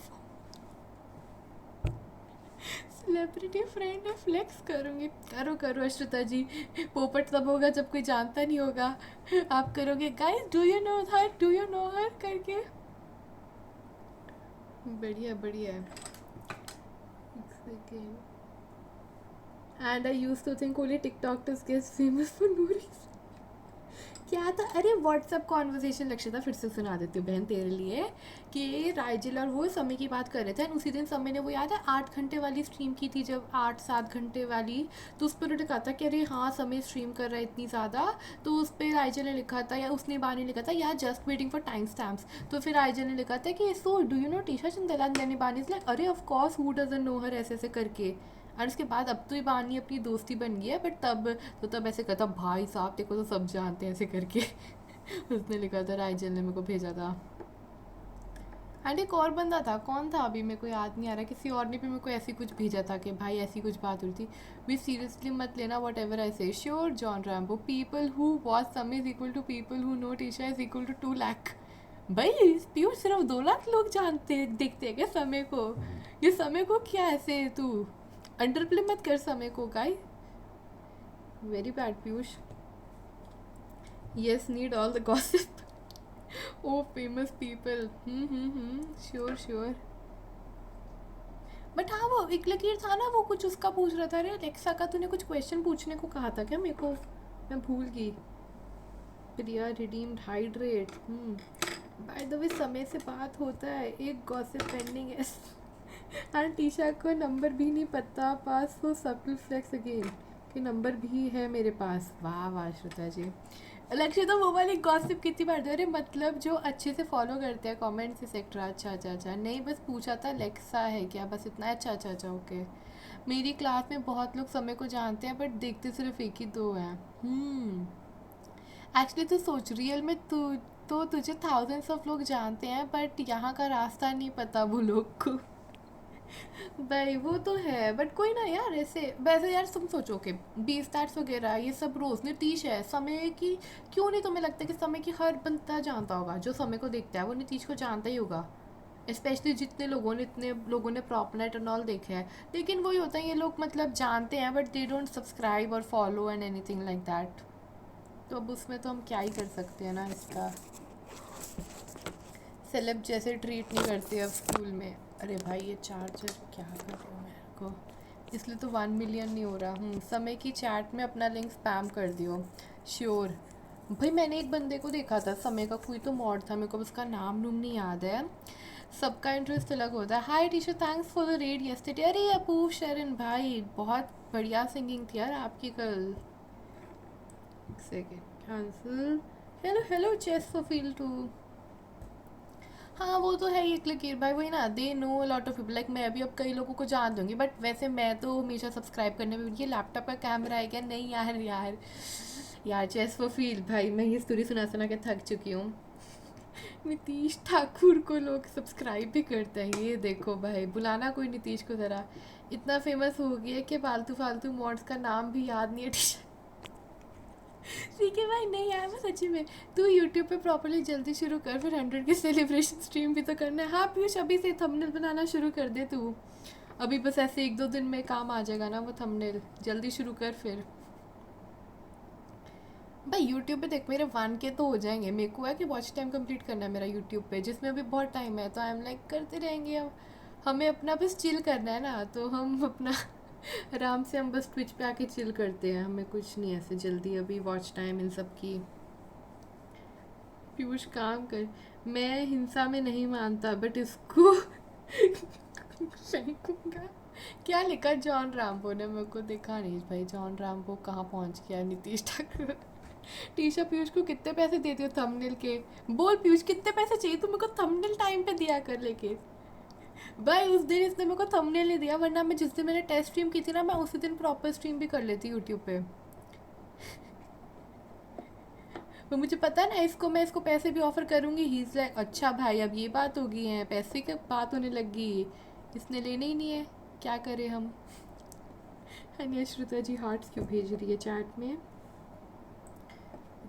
सेलिब्रिटी फ्रेंड है, फ्लेक्स करूँगी, करो करो अश्रुता जी, पोपट तब होगा जब कोई जानता नहीं होगा, आप करोगे guys do you know her, do you know her करके। बढ़िया बढ़िया है। And I use to think only TikTok is get famous for no reason. क्या था, अरे व्हाट्सएप कॉन्वर्सेशन लक्ष्यता फिर से सुना देती हूँ बहन तेरे लिए, कि राइजिल और वो समय की बात कर रहे थे, एंड उसी दिन समय ने वो याद है 8 घंटे वाली स्ट्रीम की थी, जब 8-7 घंटे वाली, तो उस पर उन्होंने कहा था कि अरे हाँ समय स्ट्रीम कर रहा है इतनी ज़्यादा, तो उस पर राइजिल ने लिखा था या उसने बार ने लिखा था यार just waiting for time stamps, तो फिर राइजिल ने लिखा था कि so do you know Tisha Chandela, देने बानी लाइक अरे of course who doesn't know her, ऐसे ऐसे करके। और उसके बाद अब तो इबानी अपनी दोस्ती बन गई है, बट तब ऐसे कहता भाई साहब तेरे को तो सब जानते हैं ऐसे करके। उसने लिखा था, राइजल ने मेरे को भेजा था। एंड एक और बंदा था, कौन था अभी मेरे को याद नहीं आ रहा, किसी और ने भी मेरे को ऐसी कुछ भेजा था कि भाई ऐसी कुछ बात हुई थी, भी सीरियसली मत लेना what ever I say, sure John Rambo, people who watch Samay is equal to people who know Tisha is equal to 2 lakh. भाई प्योर सिर्फ 2 लाख लोग जानते देखते हैं क्या समय को, ये समय को क्या ऐसे तू अंडर प्ले मत कर समय को गाई, very bad Piyush. Yes need all the gossip, of famous people, sure sure. But हाँ वो एक लकीर था ना, वो कुछ उसका पूछ रहा था, अरे अलेक्सा का तूने कुछ क्वेश्चन पूछने को कहा था क्या मेरे को, मैं भूल गई। Priya redeemed hydrate, by the way Samay से बात होता है, एक गॉसिप पेंडिंग है। हाँ टीशा को नंबर भी नहीं पता पास, वो सटल फ्लेक्स अगेन कि नंबर भी है मेरे पास, वाह वाह श्रुता जी। लक्ष्य तो वो वाली गॉसिप कितनी बार दे, अरे मतलब जो अच्छे से फॉलो करते हैं कमेंट्स एक्सेट्रा, अच्छा अच्छा अच्छा, नहीं बस पूछा था लेक्सा है क्या, बस इतना, अच्छा अच्छा अच्छा ओके। मेरी क्लास में बहुत लोग समय को जानते हैं बट देखते सिर्फ 1 ही 2 हैं। एक्चुअली तो सोच रियल में तो तुझे थाउजेंड्स ऑफ लोग जानते हैं बट यहाँ का रास्ता नहीं पता वो लोग को। भाई वो तो है बट कोई ना यार, ऐसे वैसे यार तुम सोचो कि 20 स्टार्स वगैरह ये सब रोज नीतीश है समय की, क्यों नहीं तुम्हें लगता कि समय की हर बंदा जानता होगा, जो समय को देखता है वो नीतीश को जानता ही होगा। स्पेशली जितने लोगों ने, इतने लोगों ने प्रॉपर नेट एंड ऑल देखा है, लेकिन वही होता है ये लोग मतलब जानते हैं बट दे डोंट सब्सक्राइब और follow and anything like that. तो अब उसमें तो हम क्या ही कर सकते हैं ना, इसका सेलेब जैसे ट्रीट नहीं करते अब स्कूल में। अरे भाई ये चार्जर क्या कर रहे हो मेरे को, इसलिए तो 1 मिलियन नहीं हो रहा। समय की चैट में अपना लिंक स्पैम कर दियो। श्योर भाई, मैंने एक बंदे को देखा था, समय का कोई तो मॉड था, मेरे को उसका नाम नूम नहीं याद है। सबका इंटरेस्ट अलग होता है। हाय teacher, thanks for the red yesterday. अरे अपूप शरण भाई, बहुत बढ़िया सिंगिंग थी यार आपकी कल। एक second, cancel. Hello hello chess for feel too. हाँ वो तो है ही लकीर भाई, वही ना, they know lot of people, like मैं भी अब कई लोगों को जान दूंगी, बट वैसे मैं तो हमेशा सब्सक्राइब करने में, ये लैपटॉप का कैमरा है क्या, नहीं यार यार यार चेस फॉर फील भाई, मैं ये स्टोरी सुना सुना के थक चुकी हूँ। नीतीश ठाकुर को लोग सब्सक्राइब भी करते हैं, ये देखो भाई, बुलाना कोई नीतीश को ज़रा, इतना फेमस हो गया कि फालतू फालतू मॉड्स का नाम भी याद नहीं है। ठीक है भाई, नहीं यार मैं सच्ची में, तू यूट्यूब पे प्रॉपरली जल्दी शुरू कर, फिर 100 की सेलिब्रेशन स्ट्रीम भी तो करना है। हाँ पीयूष, अभी से थंबनेल बनाना शुरू कर दे तू, अभी बस ऐसे 1-2 दिन में काम आ जाएगा ना वो थंबनेल, जल्दी शुरू कर फिर। भाई यूट्यूब पे देख, मेरे 1K तो हो जाएंगे, मेरे को है कि वॉच टाइम कंप्लीट करना है मेरा यूट्यूब पे, जिसमें अभी बहुत टाइम है, तो आई एम लाइक करते रहेंगे अब, हमें अपना बस चिल करना है ना, तो हम अपना आराम से हम बस ट्विच पे आके चिल करते हैं, हमें कुछ नहीं ऐसे जल्दी अभी वॉच टाइम इन सब की। पीयूष काम कर, मैं हिंसा में नहीं मानता बट इसको फेंकूंगा। क्या लिखा जॉन राम्बो ने, मेरे को देखा नहीं भाई, जॉन राम्बो कहाँ पहुँच गया नीतीश ठाकुर। टीशा, पीयूष को कितने पैसे देती हो थंबनेल के, बोल पीयूष कितने पैसे चाहिए, तू मेरे को थंबनेल टाइम पे दिया कर लेके। भाई उस दिन इसने मेरे को थंबनेल नहीं दिया, वरना मैं जिस दिन मैंने टेस्ट स्ट्रीम की थी ना, मैं उसी दिन प्रॉपर स्ट्रीम भी कर लेती यूट्यूब पे। तो मुझे पता है ना, इसको मैं इसको पैसे भी ऑफर करूँगी, ही इज़ लाइक अच्छा भाई अब ये बात हो गई है, पैसे की बात होने लगी, इसने लेने ही नहीं है, क्या करें हम। हाँ श्रुता जी हार्ट्स क्यों भेज रही है चैट में,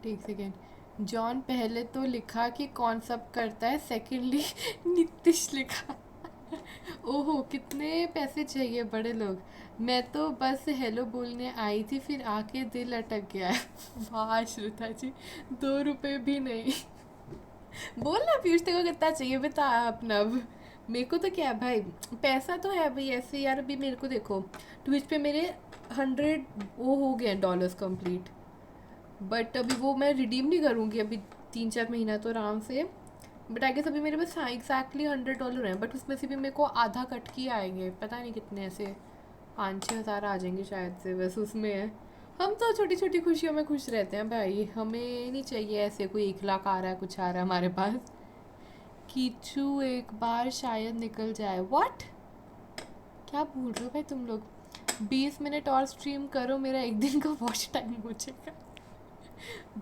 एक सेकेंड। जॉन पहले तो लिखा कि कौन सब करता है, सेकेंडली नीतीश लिखा। ओहो कितने पैसे चाहिए बड़े लोग, मैं तो बस हेलो बोलने आई थी, फिर आके दिल अटक गया है। वाह श्रुता जी, 2 रुपए भी नहीं। बोल ना पीयूष, तेरे को कितना चाहिए बता अपना अब। मेरे को तो क्या है भाई, पैसा तो है भाई ऐसे यार, अभी मेरे को देखो ट्विच पे मेरे 100 वो हो गए डॉलर्स कंप्लीट, बट अभी वो मैं रिडीम नहीं करूँगी अभी 3-4 महीना तो आराम से, बट आई गेस अभी मेरे पास हाँ एग्जैक्टली $100 हैं, बट उसमें से भी मेरे को आधा कट के आएंगे, पता नहीं कितने, ऐसे 5-6 हज़ार आ जाएंगे शायद से, बस उसमें है। हम तो छोटी छोटी खुशियों में खुश रहते हैं भाई, हमें नहीं चाहिए ऐसे कोई 1 लाख आ रहा है कुछ आ रहा है हमारे पास। कीचू एक बार शायद निकल जाए, व्हाट, क्या बोल रहे हो भाई तुम लोग। 20 मिनट और स्ट्रीम करो, मेरा एक दिन का वॉच टाइम हो जाएगा।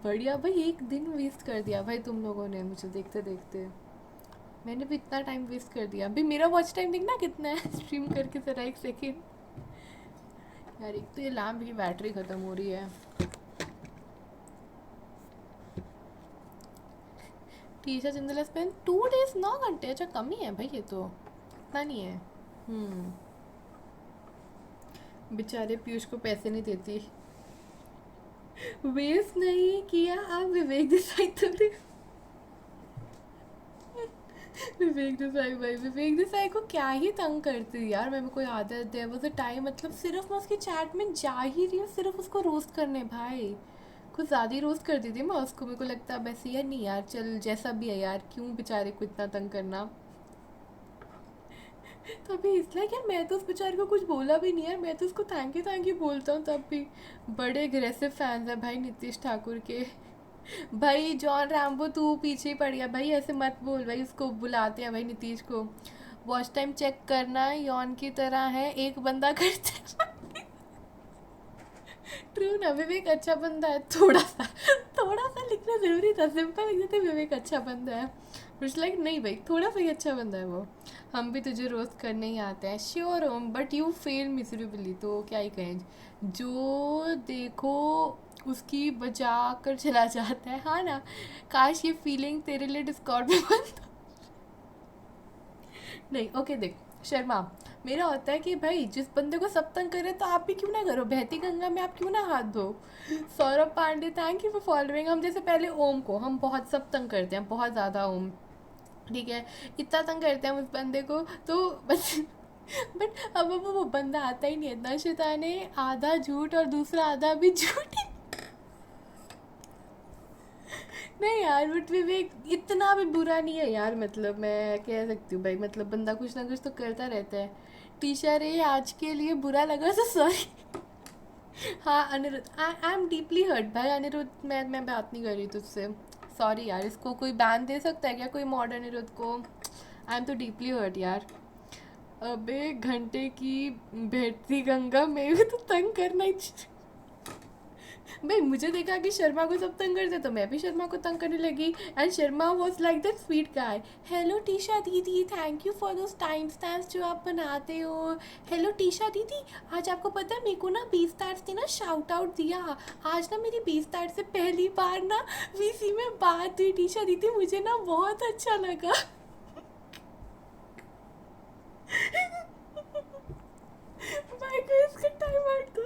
बढ़िया भाई, एक दिन वेस्ट कर दिया भाई तुम लोगों ने मुझे देखते देखते, मैंने भी इतना टाइम वेस्ट कर दिया। अभी मेरा वॉच टाइम देखना कितना है स्ट्रीम करके ज़रा, एक सेकेंड यार, एक तो ये लैम्प की बैटरी ख़त्म हो रही है। टीशा चिंदला स्पेन 2 days 9 घंटे, अच्छा कम ही है भाई, ये तो इतना नहीं है। बेचारे पीयूष को पैसे नहीं देती, वेस्ट नहीं किया आप विवेक देसाई तो विवेक देसाई भाई, विवेक देसाई को क्या ही तंग करती यार, मेरे को याद है देयर वाज अ टाइम, मतलब सिर्फ मैं उसकी चैट में जा ही रही हूँ सिर्फ उसको रोस्ट करने, भाई कुछ ज़्यादा ही रोस्ट कर दी थी मैं उसको, मेरे को लगता है वैसे यार, नहीं यार चल जैसा भी है यार, क्यों बेचारे को इतना तंग करना। तो अभी इसलिए यार, मैं तो उस बेचारे को कुछ बोला भी नहीं यार, मैं तो उसको थैंक यू बोलता हूँ, तब भी बड़े अग्रेसिव फैंस है भाई नीतीश ठाकुर के। भाई जॉन रैम्बो तू पीछे ही पड़ गया भाई, ऐसे मत बोल भाई, उसको बुलाते हैं भाई नीतीश को। वॉच टाइम चेक करना यौन की तरह है, एक बंदा करता है। ट्रू ना, विवेक अच्छा बंदा है, थोड़ा सा लिखना ज़रूरी था, सिंपल लिख देते विवेक अच्छा बंदा है, कुछ लाइक नहीं भाई, थोड़ा सा ही अच्छा बंदा है वो। हम भी तुझे रोस्ट करने ही आते हैं, sure home, but you fail miserably, तो क्या ही कहें, जो देखो उसकी बचा कर चला जाता है, हाँ ना। काश ये फीलिंग तेरे लिए डिस्कॉर्ड में बंद। नहीं ओके देख शर्मा, मेरा होता है कि भाई जिस बंदे को सब तंग करे तो आप भी क्यों ना करो, बहती गंगा में आप क्यों ना हाथ धो। Saurabh Pandey thank you for following. हम जैसे पहले ओम को हम बहुत सब तंग करते हैं, बहुत ज़्यादा ओम, ठीक है, इतना तंग करते हैं हम उस बंदे को, तो बस बट अब वो बंदा आता ही नहीं है, इतना शैतान है, आधा झूठ और दूसरा आधा भी झूठ ही। नहीं यार बट विवेक इतना भी बुरा नहीं है यार, मतलब मैं कह सकती हूँ भाई, मतलब बंदा कुछ ना कुछ तो करता रहता है। टीचर रे आज के लिए बुरा लगा तो सॉरी। हाँ Aniruddh, I am deeply hurt भाई अनिरुद्ध, मैं बात नहीं कर रही तुझसे, सॉरी यार। इसको कोई बैन दे सकता है क्या, कोई मॉडर्न अनिरुद्ध को? आई एम तो डीपली हर्ट यार। अबे घंटे की बहती गंगा में भी तो तंग करना ही भाई मुझे देखा कि शर्मा को सब तंग करते तो मैं भी शर्मा को तंग करने लगी, and Sharma was like that sweet guy. Hello Tisha दीदी, thank you for those time stamps जो आप बनाते हो। हेलो टीशा दीदी, आज आपको पता है मेरे को ना 20 तार्स ने ना शाउट आउट दिया। आज ना मेरी 20 तार्स से पहली बार ना वीसी में बात हुई टीशा दीदी, मुझे ना बहुत अच्छा लगा। भाई को इसका टाइम आउट दो।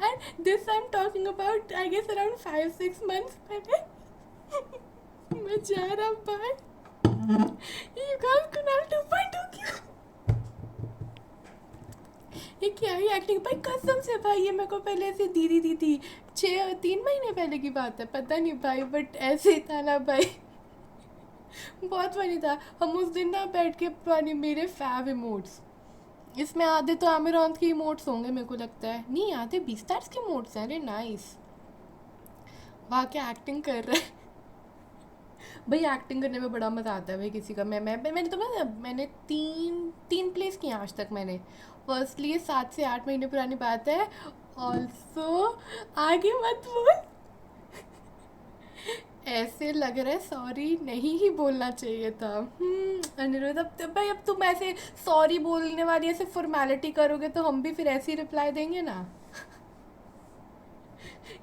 And this I'm talking about I guess around 5-6 months पहले। मैं जा रहा भाई, ये गाल कुनाल 2.2 क्यों, ये क्या ही एक्टिंग भाई, कसम से भाई ये मेरे को पहले ऐसे दीदी दी थी, 3 महीने पहले की बात है, पता नहीं भाई बट ऐसे ही था ना भाई। बहुत फनी था। हम उस दिन ना बैठ के पानी मेरे फैव इमोट्स, इसमें आधे तो आमिर के इमोट्स होंगे मेरे को लगता है, नहीं आधे बीस्टार्स के इमोट्स हैं। अरे नाइस, वहाँ क्या एक्टिंग कर रहे हैं भाई, एक्टिंग करने में बड़ा मज़ा आता है भाई किसी का। मैंने तो मैंने तीन प्लेस किए आज तक मैंने। फर्स्टली ये 7 से 8 महीने पुरानी बात है। ऑल्सो आगे मत बोल, ऐसे लग रहा है सॉरी नहीं ही बोलना चाहिए था। अनिरुद्ध भाई अब तुम ऐसे सॉरी बोलने वाली ऐसे फॉर्मेलिटी करोगे तो हम भी फिर ऐसे ही रिप्लाई देंगे ना।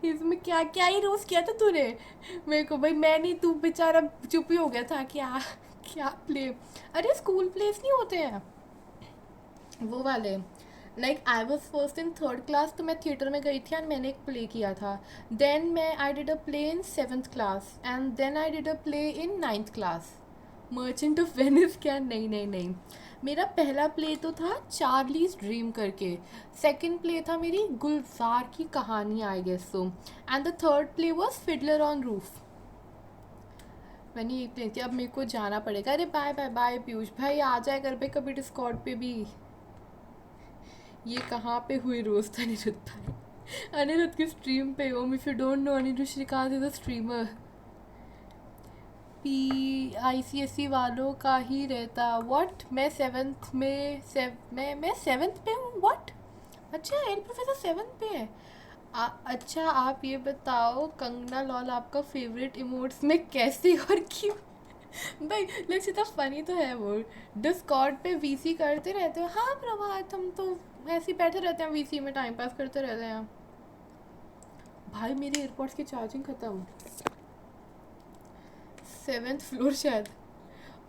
इसमें क्या क्या ही रोज किया था तूने मेरे को भाई, मैं नहीं, तू बेचारा चुप ही हो गया था। क्या क्या प्ले, अरे स्कूल प्लेस नहीं होते हैं वो वाले, like I was first in 3rd class तो मैं थिएटर में गई थी और मैंने एक प्ले किया था। देन मैं I did a play in 7th class and then I did a play in 9th class. Merchant of Venice क्या, नहीं नहीं नहीं, मेरा पहला प्ले तो था चार्लीज ड्रीम करके, सेकंड प्ले था मेरी गुलजार की कहानी I guess so, and the third play was fiddler on roof. मैंने ये प्ले किया, अब मेरे को जाना पड़ेगा। अरे बाय बाय बाय पीयूष भाई, आ जाए घर पे कभी डिस्कॉर्ड पे भी। ये कहाँ पे हुई रोस्ट अनिरुद्ध भाई, अनिरुद्ध की स्ट्रीम पे। Om if you don't know Aniruddh Shrikant is a streamer. PICSE वालों का ही रहता। व्हाट, मैं 7th में मैं 7th पे हूँ, व्हाट? अच्छा एल प्रोफेसर 7th पे है। अच्छा आप ये बताओ कंगना लॉल आपका फेवरेट इमोट्स में कैसे और क्यों? भाई लेट्स इतना फनी तो है वो, डिस्कॉर्ड पे VC करते रहते हो। हाँ प्रभात, हम तो ऐसे ही बैठे रहते हैं VC में, टाइम पास करते रहते हैं। भाई मेरे एयरपोर्ट्स की चार्जिंग ख़त्म। 7th फ्लोर शायद।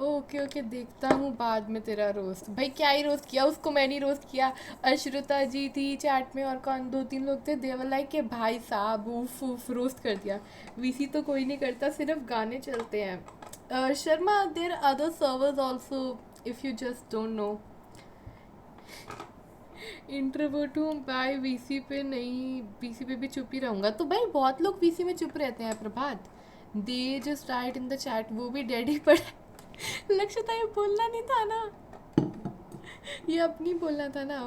ओके ओके देखता हूँ बाद में तेरा रोस्ट। भाई क्या ही रोस्ट किया, उसको मैंने ही रोस्ट किया। अश्रुता जी थी चैट में और कौन 2-3 लोग थे, देवर लाइक के भाई साहब उफ उफ रोस्ट कर दिया। VC तो कोई नहीं करता, सिर्फ गाने चलते हैं। Sharma there other servers also if you just don't know. Introvert हूँ भाई, VC पे नहीं, VC पे भी चुप ही रहूँगा। तो भाई बहुत लोग VC में चुप रहते हैं Prabhat, they just write in the chat, वो भी डैडी पढ़े। लक्ष्यता ये बोलना नहीं था ना, ये अपनी बोलना था ना।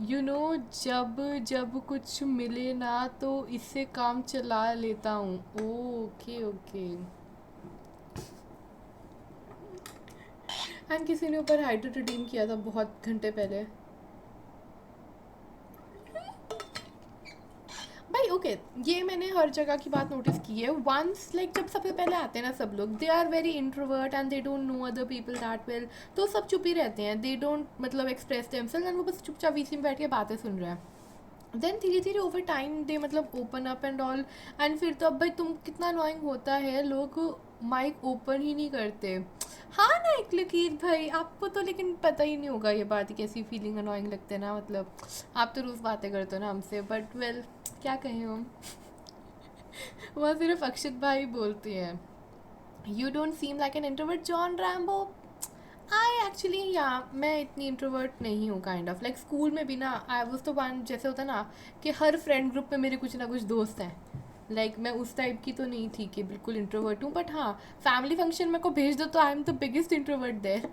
यू नो जब जब कुछ मिले ना तो इससे काम चला लेता हूँ। Okay okay. एंड किसी ने ऊपर हाइड्रो रिडीम किया था बहुत घंटे पहले। भाई ओके ये मैंने हर जगह की बात नोटिस की है। वंस लाइक जब सबसे पहले आते हैं ना सब लोग, they are very introvert and they don't know other people that well, तो सब चुप ही रहते हैं, दे डोंट मतलब एक्सप्रेस देमसेल्व्स एंड वो बस चुपचाप VC में बैठ के बातें सुन रहे हैं। देन धीरे धीरे ओवर टाइम दे मतलब open up and all, and फिर तो अब भाई तुम कितना अनोइंग होता है, लोग माइक ओपन ही नहीं करते। हाँ ना, एक लकीर भाई, आपको तो लेकिन पता ही नहीं होगा ये बात, कैसी फीलिंग अनोइंग लगते हैं ना, मतलब आप तो रोज़ बातें करते हो ना हमसे, बट वेल क्या कहें हम। वहाँ सिर्फ अक्षित भाई बोलते हैं, you don't seem like an introvert John Rambo. I actually, या मैं इतनी इंट्रोवर्ट नहीं हूँ, काइंड ऑफ लाइक स्कूल में भी ना आई वाज तो वन, जैसे होता ना कि हर फ्रेंड ग्रुप में मेरे कुछ ना कुछ दोस्त हैं, लाइक मैं उस टाइप की तो नहीं थी कि बिल्कुल इंट्रोवर्ट हूँ, बट हाँ फैमिली फंक्शन मेरे को भेज दो तो I am the biggest introvert there.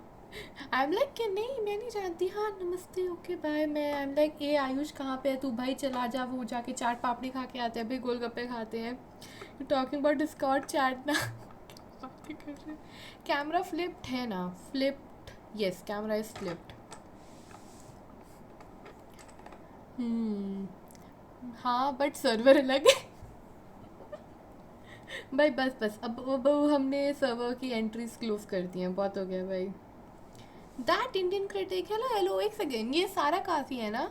I am like कि नहीं मैं नहीं जानती, हाँ नमस्ते ओके बाय, मैं आई एम लाइक ए आयुष कहाँ पे है तू, भाई चला जा, वो जाके चाट पापड़ी खा के आते हैं भाई, गोलगप्पे खाते हैं, टॉकिंग अबाउट डिस्कॉर्ड चैट ना। बातें कर रहे, कैमरा फ्लिप्ड है ना, flipped, yes camera is flipped. हाँ बट सर्वर अलग है। भाई बस बस, अब हमने सर्वर की एंट्रीज क्लोज कर दी हैं, बहुत हो गया भाई। That Indian critic, hello hello, एक सेकेंड, ये सारा काफ़ी है ना।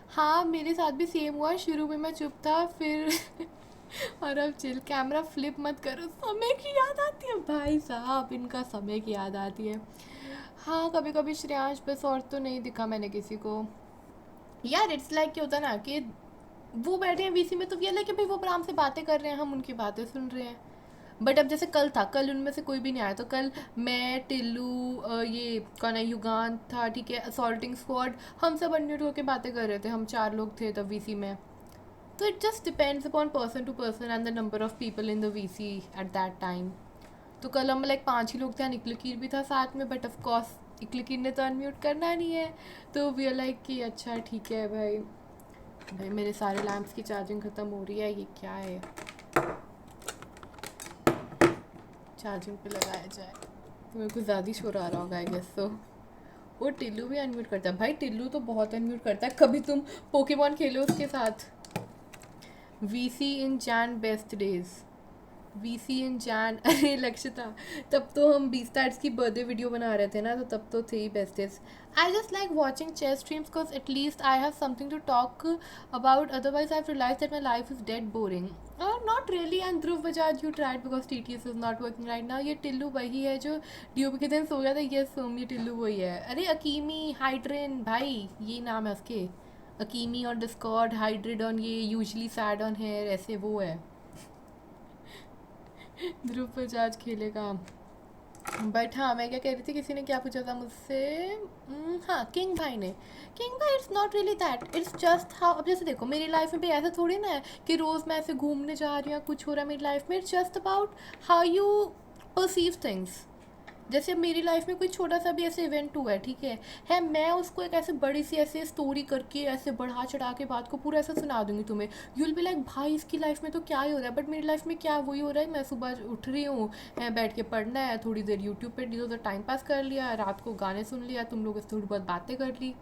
हाँ मेरे साथ भी सेम हुआ, शुरू में मैं चुप था फिर और अब चिल, कैमरा फ्लिप मत करो, समय की याद आती है भाई साहब, इनका समय की याद आती है। हाँ कभी कभी श्रेयांश, बस और तो नहीं दिखा मैंने किसी को। यार इट्स लाइक क्या होता है ना कि वो बैठे हैं वीसी में तो ये लाइक कि भाई वो आराम से बातें कर रहे हैं, हम उनकी बातें सुन रहे हैं। बट अब जैसे कल था, कल उनमें से कोई भी नहीं आया, तो कल मैं टिल्लू ये कौन है, युगान था, ठीक है, असॉल्टिंग स्क्वाड, हम सब अनम्यूट होकर बातें कर रहे थे, हम 4 लोग थे तब वीसी में। तो it just depends upon person to person and the number of people in the VC at that time. तो कल हम लाइक 5 ही लोग थे, निकलकीर भी था साथ में, बट ऑफ कोर्स निकलकीर ने तो अनम्यूट करना नहीं है, तो वी आर लाइक कि अच्छा ठीक है भाई। भाई मेरे सारे लैंप्स की चार्जिंग ख़त्म हो रही है, ये क्या है, चार्जिंग पे लगाया जाए। तो मेरे को ज़्यादा शोर आ रहा होगा आई गेस। तो वो टिल्लू भी अनम्यूट करता है भाई, टिल्लू तो बहुत अनम्यूट करता है, कभी तुम पोकेमॉन खेलो उसके साथ। VC in Jain best days, VC in Jain, अरे लक्षिता, तब तो हम बी स्टार्स की बर्थडे वीडियो बना रहे थे ना, तो तब तो थे ही besties. I just like watching chess streams because at least I have something to talk about, otherwise I have realize that my life is dead boring. Not really, and Dhruv Bajaj you tried because TTS is not working right now. ये टिल्लू वही है जो dupe के दिन सो गया था, ये सोम, ये टिल्लू वही है। अरे अकीमी हाइड्रेन भाई, ये नाम है उसके, अकीमी ऑन डिस्कॉर्ड, हाइड्रेड ऑन ये, यूजली सैड ऑन हेयर, ऐसे वो है। ध्रुव बजाज खेलेगा। बट हाँ मैं क्या कह रही थी, किसी ने क्या पूछा था मुझसे, हाँ किंग भाई ने, किंग भाई it's not really that, it's just how, अब जैसे देखो मेरी लाइफ में भी ऐसा थोड़ी ना है कि रोज़ मैं ऐसे घूमने जा रही हूँ, कुछ हो रहा है मेरी लाइफ में, it's just about how you perceive things. जैसे अब मेरी लाइफ में कोई छोटा सा भी ऐसे इवेंट हुआ है, ठीक है मैं उसको एक ऐसे बड़ी सी ऐसे स्टोरी करके ऐसे बढ़ा चढ़ा के बात को पूरा ऐसे सुना दूंगी तुम्हें, यू विल बी लाइक भाई इसकी लाइफ में तो क्या ही हो रहा है, बट मेरी लाइफ में क्या वही हो रहा है, मैं सुबह उठ रही हूँ, मैं बैठ के पढ़ना है, थोड़ी देर यूट्यूब पर इधर टाइम पास कर लिया, रात को गाने सुन लिया, तुम लोगों से थोड़ी बहुत बातें कर ली,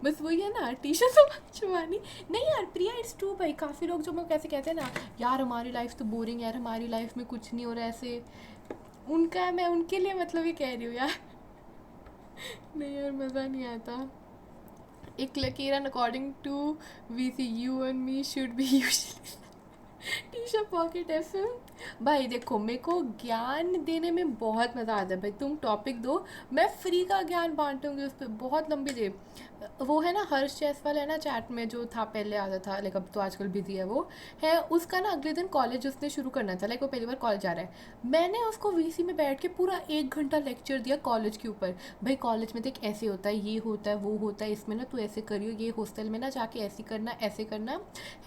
बस वही है ना, टी शर्ट छुपानी। नहीं यार प्रिया इट्स ट्रू भाई, काफ़ी लोग जो मैं कैसे कहते हैं ना, यार हमारी लाइफ तो बोरिंग, यार हमारी लाइफ में कुछ नहीं हो रहा है ऐसे, उनका मैं उनके लिए मतलब ये कह रही हूँ यार। नहीं यार मज़ा नहीं आता। एक लकीरन according to VC, you and me should be usually T-shirt pocket FM. भाई देखो मेरे को ज्ञान देने में बहुत मज़ा आता है भाई, तुम टॉपिक दो मैं फ्री का ज्ञान बांटूंगी उस पर बहुत लंबी देर। वो है ना हर्ष जैसवाल है ना चैट में, जो था पहले आता था, लाइक अब तो आजकल बिजी है वो, है उसका ना अगले दिन कॉलेज उसने शुरू करना था, लाइक वो पहली बार कॉलेज जा रहा है, मैंने उसको वीसी में बैठ के पूरा 1 घंटा लेक्चर दिया कॉलेज के ऊपर। भाई कॉलेज में देख ऐसे होता है, ये होता है, वो होता है, इसमें ना तू ऐसे करियो, ये हॉस्टल में ना जाके ऐसे करना है,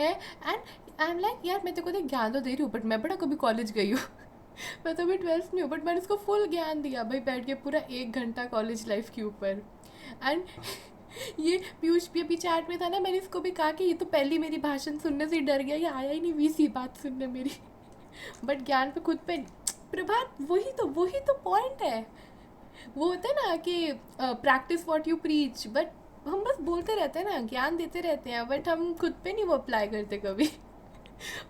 एंड आई एम लाइक यार मैं तेरे को देख ज्ञान तो दे रही हूँ, बट मैं बड़ा कभी कॉलेज गई हूँ मैं तो अभी 12th में हूँ, बट मैंने उसको फुल ज्ञान दिया भाई बैठ के पूरा 1 घंटा कॉलेज लाइफ के ऊपर। एंड ये पीयूष भी अभी चैट में था ना, मैंने इसको भी कहा कि ये तो पहली मेरी भाषण सुनने से ही डर गया, ये आया ही नहीं वीसी बात सुनने मेरी बट ज्ञान पे खुद पे प्रभात, वही तो पॉइंट है। वो होता है ना कि practice what you preach, but हम बस बोलते रहते हैं ना, ज्ञान देते रहते हैं, बट हम खुद पे नहीं वो अप्लाई करते कभी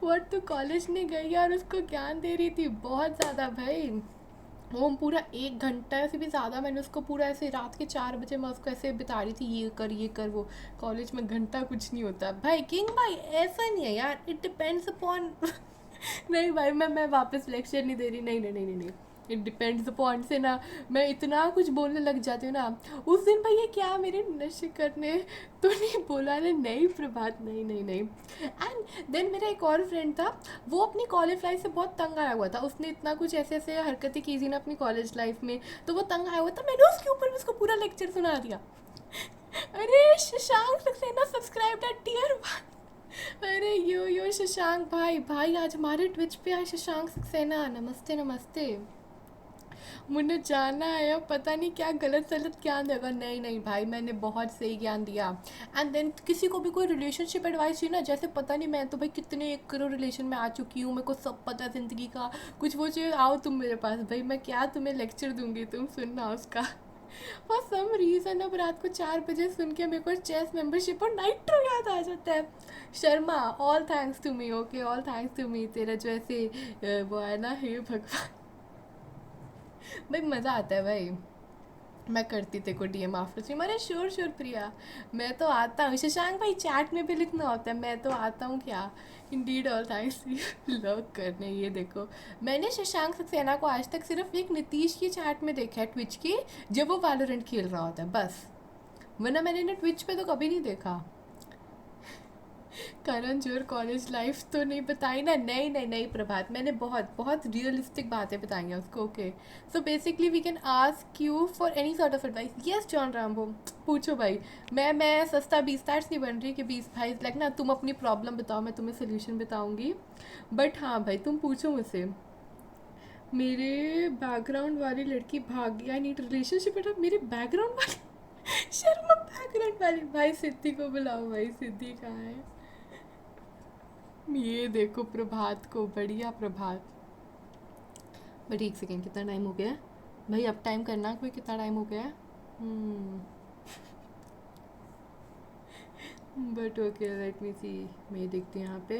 व्हाट तो कॉलेज नहीं गई और उसको ज्ञान दे रही थी बहुत ज़्यादा भाई, वो पूरा 1 घंटा से भी ज़्यादा मैंने उसको पूरा ऐसे रात के 4 बजे मैं उसको ऐसे बिता रही थी, ये कर वो। कॉलेज में घंटा कुछ नहीं होता भाई, किंग भाई ऐसा नहीं है यार, इट डिपेंड्स अपॉन नहीं भाई मैं वापस लेक्चर नहीं दे रही, नहीं नहीं नहीं नहीं नहीं, इट डिपेंड्स अपॉन से ना, मैं इतना कुछ बोलने लग जाती हूँ ना। उस दिन भाई ये क्या मेरे नशे करने तो नहीं बोला ने, नहीं प्रभात, नहीं नहीं नहीं। एंड देन मेरा एक और फ्रेंड था, वो अपनी कॉलेज लाइफ से बहुत तंग आया हुआ था, उसने इतना कुछ ऐसे ऐसे हरकतें की थी ना अपनी कॉलेज लाइफ में, तो वो तंग आया हुआ था। मैंने उसके ऊपर भी उसको पूरा लेक्चर सुना दिया। अरे Shashank Saxena subscribe that tier. अरे यो शशांक भाई, भाई आज हमारे ट्विच पे आए शशांक सक्सेना, नमस्ते नमस्ते। मुझे जाना है, अब पता नहीं क्या गलत सलत ज्ञान देगा। नहीं नहीं भाई, मैंने बहुत सही ज्ञान दिया। एंड देन किसी को भी कोई रिलेशनशिप एडवाइस चाहिए ना, जैसे पता नहीं, मैं तो भाई कितने 1 करोड़ रिलेशन में आ चुकी हूँ, मेरे को सब पता है ज़िंदगी का, कुछ वो चाहिए आओ तुम मेरे पास भाई, मैं क्या तुम्हें लेक्चर दूंगी, तुम सुनना उसका। फॉर सम रीज़न अब रात को 4 बजे सुन के मेरे को चेस मेंबरशिप और नाइट्रो याद आ जाता है। Sharma, all thanks to me, okay all thanks to me, तेरा जो ऐसे वो है ना, हे भगवान। भाई मज़ा आता है भाई। मैं करती तेरे को डीएम आफ्टर स्ट्रीम, अरे श्योर श्योर प्रिया, मैं तो आता हूँ। शशांक भाई चैट में भी लिखना होता है, मैं तो आता हूँ क्या। इंडीड ऑल थैंक्स लव करने। ये देखो, मैंने शशांक सक्सेना को आज तक सिर्फ एक नीतीश की चैट में देखा है ट्विच की, जब वो वैलोरेंट खेल रहा होता है बस, वरना मैंने इन्हें ट्विच पे तो कभी नहीं देखा। करण जोर कॉलेज लाइफ तो नहीं बताई ना, नहीं नहीं नहीं प्रभात, मैंने बहुत बहुत रियलिस्टिक बातें बताई हैं उसको। Okay, so basically we can ask you for any sort of advice. Yes John Rambo, पूछो भाई। मैं सस्ता 20 नहीं बन रही कि 20 भाई लाइक ना, तुम अपनी प्रॉब्लम बताओ, मैं तुम्हें सोल्यूशन बताऊंगी, बट हाँ भाई तुम पूछो मुझसे। मेरे बैकग्राउंड वाली लड़की भाग गई, आई नीड रिलेशनशिप बेटा, मेरे बैकग्राउंड वाली शर्मा बैकग्राउंड वाली, भाई सिद्धि को बुलाओ, भाई सिद्धि कहाँ है। ये देखो प्रभात को, बढ़िया प्रभात। बट एक सेकेंड, कितना टाइम हो गया है भाई, अब टाइम करना कोई, कितना टाइम हो गया है। बट ओके लेट मी सी, मैं देखती हूँ यहाँ पे।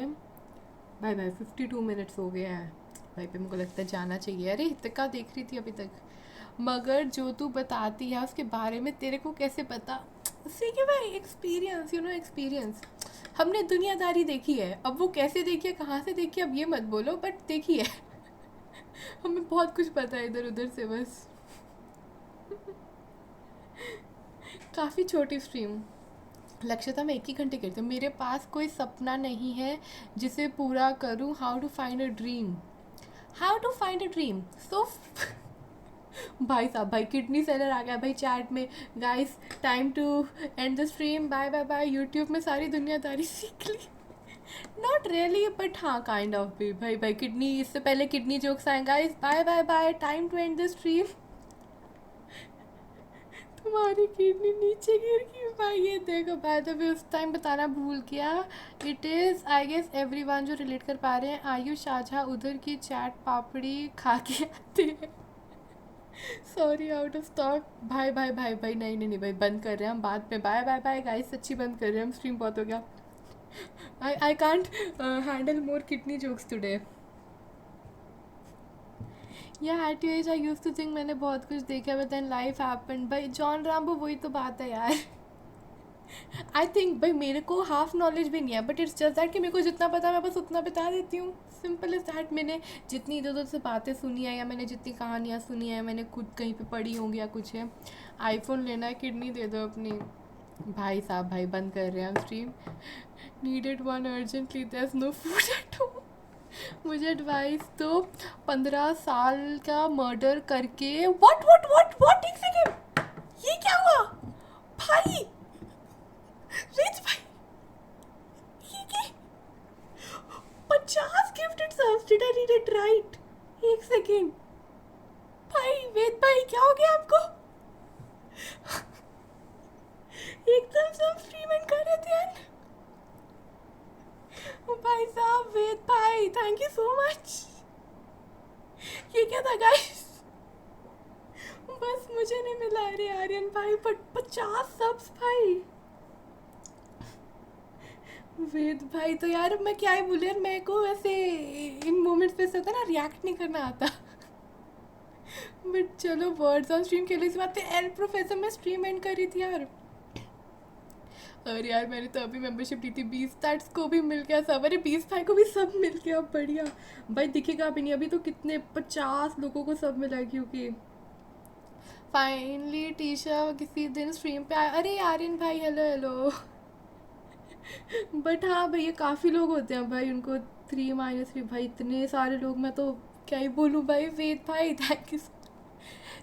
भाई 52 मिनट्स हो गया है भाई, पे मेरे को लगता है जाना चाहिए। अरे इतका देख रही थी अभी तक, मगर जो तू बताती है उसके बारे में तेरे को कैसे पता। सीखे भाई, एक्सपीरियंस, यू नो एक्सपीरियंस। हमने दुनियादारी देखी है, अब वो कैसे देखी है, कहाँ से देखी है, अब ये मत बोलो, बट देखी है। हमें बहुत कुछ पता है इधर उधर से बस। काफ़ी छोटी स्ट्रीम, लक्ष्यता मैं 1 ही घंटे करती हूँ। मेरे पास कोई सपना नहीं है जिसे पूरा करूँ। How to find a dream, how to find a dream, so भाई साहब, भाई किडनी सेलर आ गया भाई चैट में। Guys time to end the stream, bye bye bye. YouTube में सारी दुनियादारी सीख ली, नॉट रियली बट हाँ काइंड ऑफ भी। भाई भाई किडनी, इससे पहले किडनी जोक्स आए। Guys bye bye bye, time to end the stream. तुम्हारी किडनी नीचे गिर गई भाई, ये देखो। बाय द वे उस टाइम बताना भूल गया, it is I guess everyone जो रिलेट कर पा रहे हैं। आयुष शाहजहाँ उधर की चैट पापड़ी खा के आते हैं। Sorry out of stock. भाई भाई भाई भाई, नहीं नहीं नहीं भाई, बंद कर रहे हैं हम बाद में। बाय बाय बाय गाइस, सच्ची बंद कर रहे हैं हम, स्ट्रीम बहुत हो गया। I can't handle more kidney jokes today. Yeah at your age I use to think मैंने बहुत कुछ देखा, बट देन लाइफ हैपेंड। भाई जॉन राम्बो, वही तो बात है यार। आई थिंक भाई मेरे को हाफ नॉलेज भी नहीं है, बट इट्स जस्ट दैट कि मेरे को जितना पता है मैं बस उतना बता देती हूँ। Simple is that. मैंने जितनी इधर उधर से बातें सुनी है, या मैंने जितनी कहानियाँ सुनी है, मैंने खुद कहीं पे पढ़ी होंगी या कुछ है। आईफोन लेना है, किडनी दे दो अपनी। भाई साहब, भाई बंद कर रहे हैं हम stream. Needed one urgently, there is no food at home. मुझे एडवाइस तो 15 साल का मर्डर करके। व्हाट, एक सेकेंड, ये क्या हुआ भाई, रिच भाई, ये क्या, 50 gifted subs, did I read it right. एक सेकेंड भाई, वेद भाई क्या हो गया आपको। एकदम सब स्ट्रीम एंड कर रहे थे यार। भाई साहब, वेद भाई थैंक यू सो मच। ये क्या था गाइस, बस मुझे नहीं मिला। अरे आर्यन भाई, बट 50 सब्स भाई। वेद भाई तो यार अब मैं क्या ही बोलूँ यार, मेरे को ऐसे इन मोमेंट्स पे से होता है ना, रिएक्ट नहीं करना आता। बट चलो, वर्ड्स ऑन स्ट्रीम खेले इसी बात पे। एल प्रोफेसर में स्ट्रीम एंड करी थी यार। अरे यार मैंने तो अभी मेंबरशिप ली थी, 20 स्टार्स को भी मिल गया सब, अरे 20 भाई को भी सब मिल गया, बढ़िया। भाई दिखेगा भी नहीं अभी तो, कितने 50 लोगों को सब मिला है, क्योंकि फाइनली टीशा किसी दिन स्ट्रीम पे आया। अरे आर्यन भाई हेलो हेलो। बट हाँ भैया काफ़ी लोग होते हैं भाई, उनको 3 - 3 भाई, इतने सारे लोग, मैं तो क्या ही बोलूँ भाई। वेद भाई थैंक यू।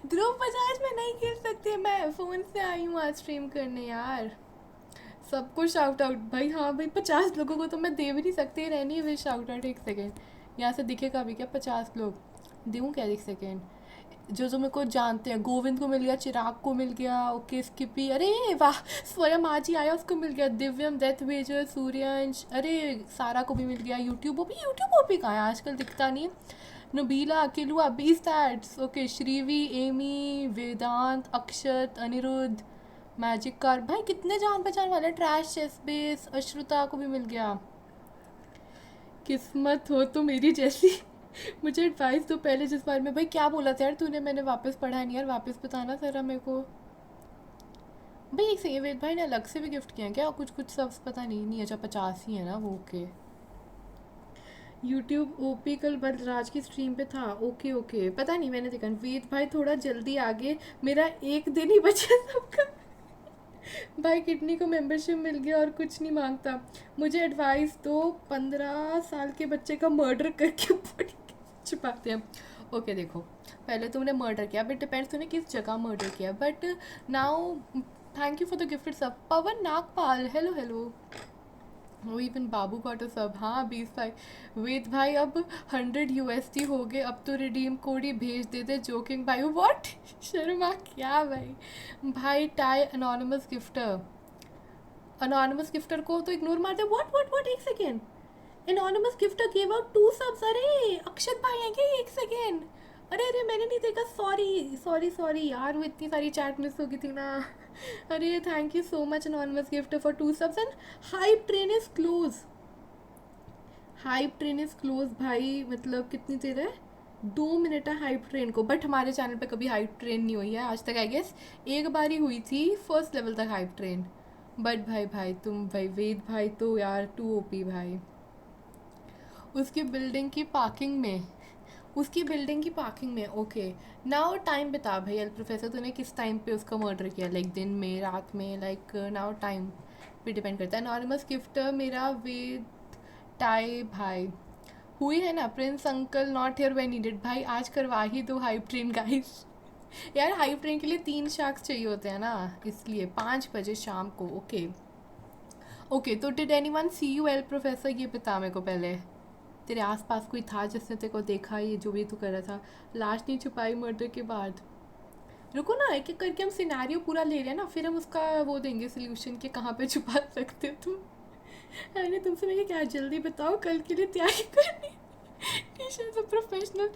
ध्रुव बजाज में नहीं खेल सकती, मैं फ़ोन से आई हूँ आज स्ट्रीम करने यार। सबको शाउट आउट भाई, हाँ भाई 50 लोगों को तो मैं दे भी नहीं सकती, रहनी है वे शाउट आउट। एक सेकेंड, यहाँ से दिखेगा भी क्या 50 लोग, दूँ क्या एक सेकेंड। जो जो मेरे को जानते हैं, गोविंद को मिल गया, चिराग को मिल गया, ओके स्किपी, अरे वाह स्वयं आज ही आया उसको मिल गया, दिव्यम, डेथ वेजर, सूर्यांश, अरे सारा को भी मिल गया। यूट्यूब वो भी कहाँ है आजकल, दिखता नहीं है। Nabila, अकेलुआ, 20 stats, okay Shrivi, Amy, वेदांत, अक्षत, अनिरुद्ध, मैजिक कार, भाई कितने जान पहचान वाले। ट्रैश, चेस बेस, अश्रुता को भी मिल गया। किस्मत हो तो मेरी जैसी। मुझे एडवाइस दो पहले जिस बारे में। भाई क्या बोला था यार तूने, मैंने वापस पढ़ा नहीं यार, वापस बताना जरा मेरे को। भाई एक सेकेंड, वेद भाई ने अलग से भी गिफ्ट किया है क्या कुछ कुछ सब, पता नहीं। नहीं अच्छा 50 ही है ना वो, ओके। यूट्यूब ओपी कल बलराज की स्ट्रीम पे था, ओके ओके, पता नहीं मैंने देखा। वेद भाई थोड़ा जल्दी आगे, मेरा एक दिन ही बचा सबका। भाई किडनी को मेंबरशिप मिल गया और कुछ नहीं मांगता। मुझे एडवाइस दो, 15 साल के बच्चे का मर्डर करके बॉडी छुपाते हैं। ओके देखो, पहले तुमने मर्डर किया, बट डिपेंड्स तूने किस जगह मर्डर किया। But now thank you for the gifted सब। पवन नागपाल हेलो हेलो। वो इवन बाबू का तो सब, हाँ 20 भाई। वेद भाई अब 100 USD हो गए, अब तो रिडीम कोड ही भेज देते। जोकिंग भाई व्हाट। शर्मा क्या भाई। भाई tie anonymous gifter, anonymous gifter को तो इग्नोर मारते। व्हाट एक second, anonymous gifter give out 2 subs. अरे अक्षत भाई हैं क्या, एक सेकेंड। अरे मैंने नहीं देखा, सॉरी यार, वो इतनी सारी चैट मिस हो गई थी ना। अरे thank you so much anonymous gifter for 2 subs. And hype train is close, hype train is close भाई, मतलब कितनी देर है, 2 मिनट है हाइप ट्रेन को। बट हमारे चैनल पे कभी हाइप ट्रेन नहीं हुई है आज तक, आई गेस एक बार ही हुई थी फर्स्ट लेवल तक हाइप ट्रेन। बट भाई तुम भाई वेद भाई तो यार 2 OP भाई। उसकी बिल्डिंग की पार्किंग में, उसकी बिल्डिंग की पार्किंग में, ओके। नाउ टाइम बता भाई एल प्रोफेसर, तूने किस टाइम पे उसका मर्डर किया, लाइक दिन में, रात में, लाइक नाउ टाइम पे डिपेंड करता है। अनोनिमस गिफ्टर मेरा वेद टाई भाई हुई है ना। Prince uncle not here when needed, भाई आज करवा ही दो हाइप ट्रेन गाइस। यार हाइप ट्रेन के लिए 3 शार्क्स चाहिए होते हैं ना, इसलिए 5 बजे शाम को, ओके ओके। तो did anyone see U L professor, ये बता मेरे को पहले, तेरे आसपास कोई था जिसने तेरे को देखा, ये जो भी तू कर रहा था। लाश नहीं छुपाई मर्डर के बाद। रुको ना, एक एक करके हम सिनेरियो पूरा ले रहे हैं ना, फिर हम उसका वो देंगे सोल्यूशन कि कहाँ पे छुपा सकते हो तुम। अरे तुमसे मैं क्या, जल्दी बताओ कल के लिए तैयारी करनी। टी-शर्ट से प्रोफेशनल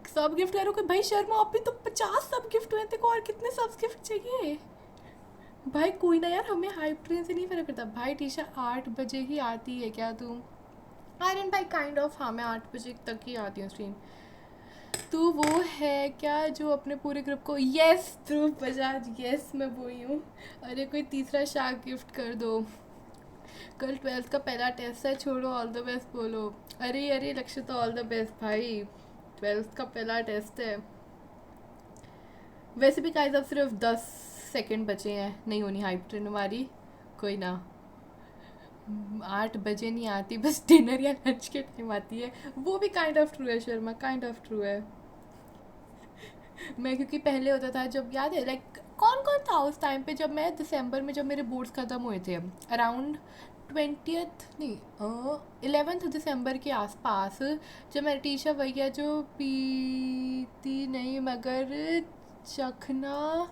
सब गिफ्ट करोगे भाई। शर्मा अभी तो 50 सब गिफ्ट हुए थे को, और कितने सब गिफ्ट चाहिए। भाई कोई ना यार, हमें हाइप ट्रेन से नहीं फर्क पड़ता भाई। टीशा 8 बजे ही आती है क्या तुम। आर्यन भाई काइंड ऑफ, हाँ मैं 8 बजे तक ही आती हूँ स्ट्रीम। तू वो है क्या जो अपने पूरे ग्रुप को, यस ध्रुव बजाज, यस मैं वही हूँ। अरे कोई तीसरा शार्क गिफ्ट कर दो। कल 12th का पहला टेस्ट है, छोड़ो ऑल द बेस्ट बोलो। अरे लक्ष्य तो ऑल द बेस्ट भाई, 12th का पहला टेस्ट है। वैसे भी गाइस अब सिर्फ 10 सेकंड बचे हैं, नहीं होनी हाइप ट्रेन हमारी। कोई ना, 8 बजे नहीं आती, बस डिनर या लंच के टाइम आती है। वो भी काइंड ऑफ ट्रू है शर्मा, काइंड ऑफ ट्रू है। मैं क्योंकि पहले होता था जब, याद है लाइक कौन कौन था उस टाइम पे, जब मैं दिसंबर में, जब मेरे बोर्ड्स ख़त्म हुए थे अराउंड 20th नहीं 11th दिसंबर के आसपास, जब मेरी टीचर भैया जो पीती नहीं मगर चखना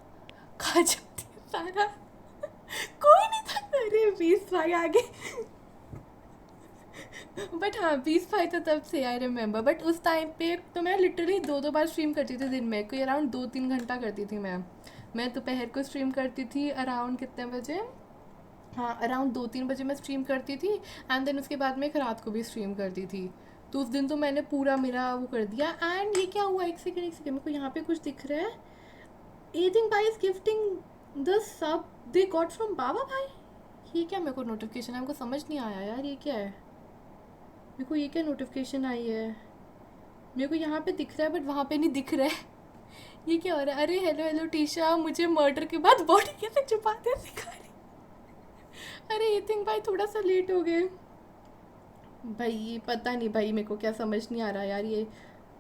खा जाती है सारा। कोई नहीं था, अरे 20 भाई आगे। बट हाँ 20 भाई तो तब से आई रिमेंबर। बट उस टाइम पे तो मैं लिटरली 2 बार स्ट्रीम करती थी दिन में, कोई अराउंड 2-3 घंटा करती थी मैं दोपहर को स्ट्रीम करती थी अराउंड कितने बजे, हाँ अराउंड 2-3 बजे मैं स्ट्रीम करती थी। एंड देन उसके बाद मैं एक रात को भी स्ट्रीम करती थी। तो उस दिन तो मैंने पूरा मेरा वो कर दिया। एंड ये क्या हुआ, एक सेकेंड मेरे को यहाँ पे कुछ दिख रहा है। एथिंग भाई is gifting the sub they got from बाबा भाई, ये क्या मेरे को नोटिफिकेशन है, हमको समझ नहीं आया यार ये क्या है। मेरे को ये क्या नोटिफिकेशन आई है, मेरे को यहाँ पे दिख रहा है बट वहाँ पे नहीं दिख रहा है। ये क्या हो रहा है। अरे हेलो हेलो टीशा, मुझे मर्डर के बाद बॉडी कैसे छुपाते हैं दिखा रही। अरे ये थिंक भाई थोड़ा सा लेट हो गए भाई, ये पता नहीं भाई मेरे को क्या समझ नहीं आ रहा यार। ये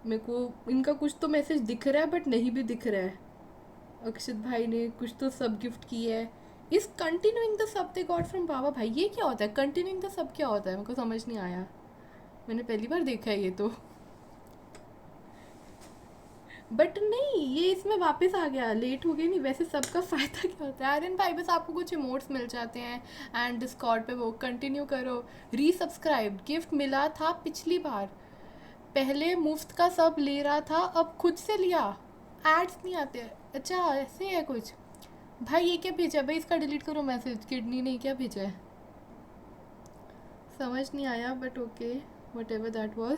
मेरे को इनका कुछ तो मैसेज दिख रहा है बट नहीं भी दिख रहा है। अक्षित भाई ने कुछ तो सब गिफ्ट किया है। इस continuing the sub they got from बाबा भाई, ये क्या होता है कंटिन्यूइंग द सब, क्या होता है मेरे को समझ नहीं आया। मैंने पहली बार देखा है ये तो। बट नहीं, ये इसमें वापस आ गया, लेट हो गई नहीं। वैसे सबका फ़ायदा क्या होता है आर्यन भाई, बस आपको कुछ इमोट्स मिल जाते हैं एंड डिस्कॉर्ड पे वो कंटिन्यू करो। रीसब्सक्राइब गिफ्ट मिला था पिछली बार, पहले मुफ्त का सब ले रहा था अब खुद से लिया, एड्स नहीं आते। अच्छा ऐसे है कुछ। भाई ये क्या भेजा भाई, इसका डिलीट करो मैसेज। किडनी ने क्या भेजा है समझ नहीं आया but okay what ever that was.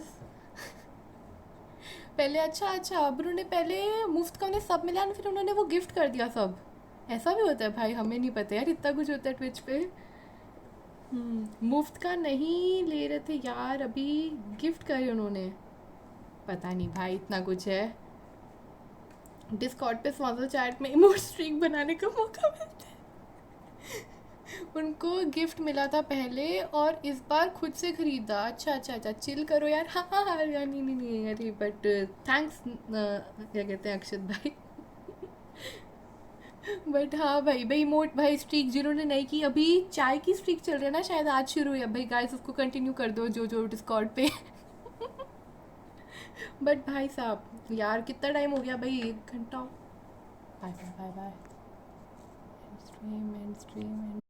पहले अच्छा अब उन्होंने पहले मुफ्त का उन्हें सब मिला फिर उन्होंने वो गिफ्ट कर दिया सब। ऐसा भी होता है भाई, हमें नहीं पता यार इतना कुछ होता है ट्विच पे। मुफ्त का नहीं ले रहे थे यार, अभी गिफ्ट करे उन्होंने, पता नहीं भाई इतना कुछ है। डिस्कॉर्ड पे स्पॉन्सर चैट में इमोट स्ट्रीक बनाने का मौका मिलता है। उनको गिफ्ट मिला था पहले और इस बार खुद से खरीदा। अच्छा चिल करो यार। हाँ यार नहीं अरे बट थैंक्स क्या कहते हैं अक्षत भाई। बट हाँ भाई इमोट भाई स्ट्रीक जिन्होंने नहीं की, अभी चाय की स्ट्रीक चल रही है ना शायद, आज शुरू हुई है भाई गाइस, उसको कंटिन्यू कर दो जो डिस्कॉर्ड पे। बट भाई साहब यार कितना टाइम हो गया भाई, 1 घंटा। Bye bye bye bye. End stream end stream and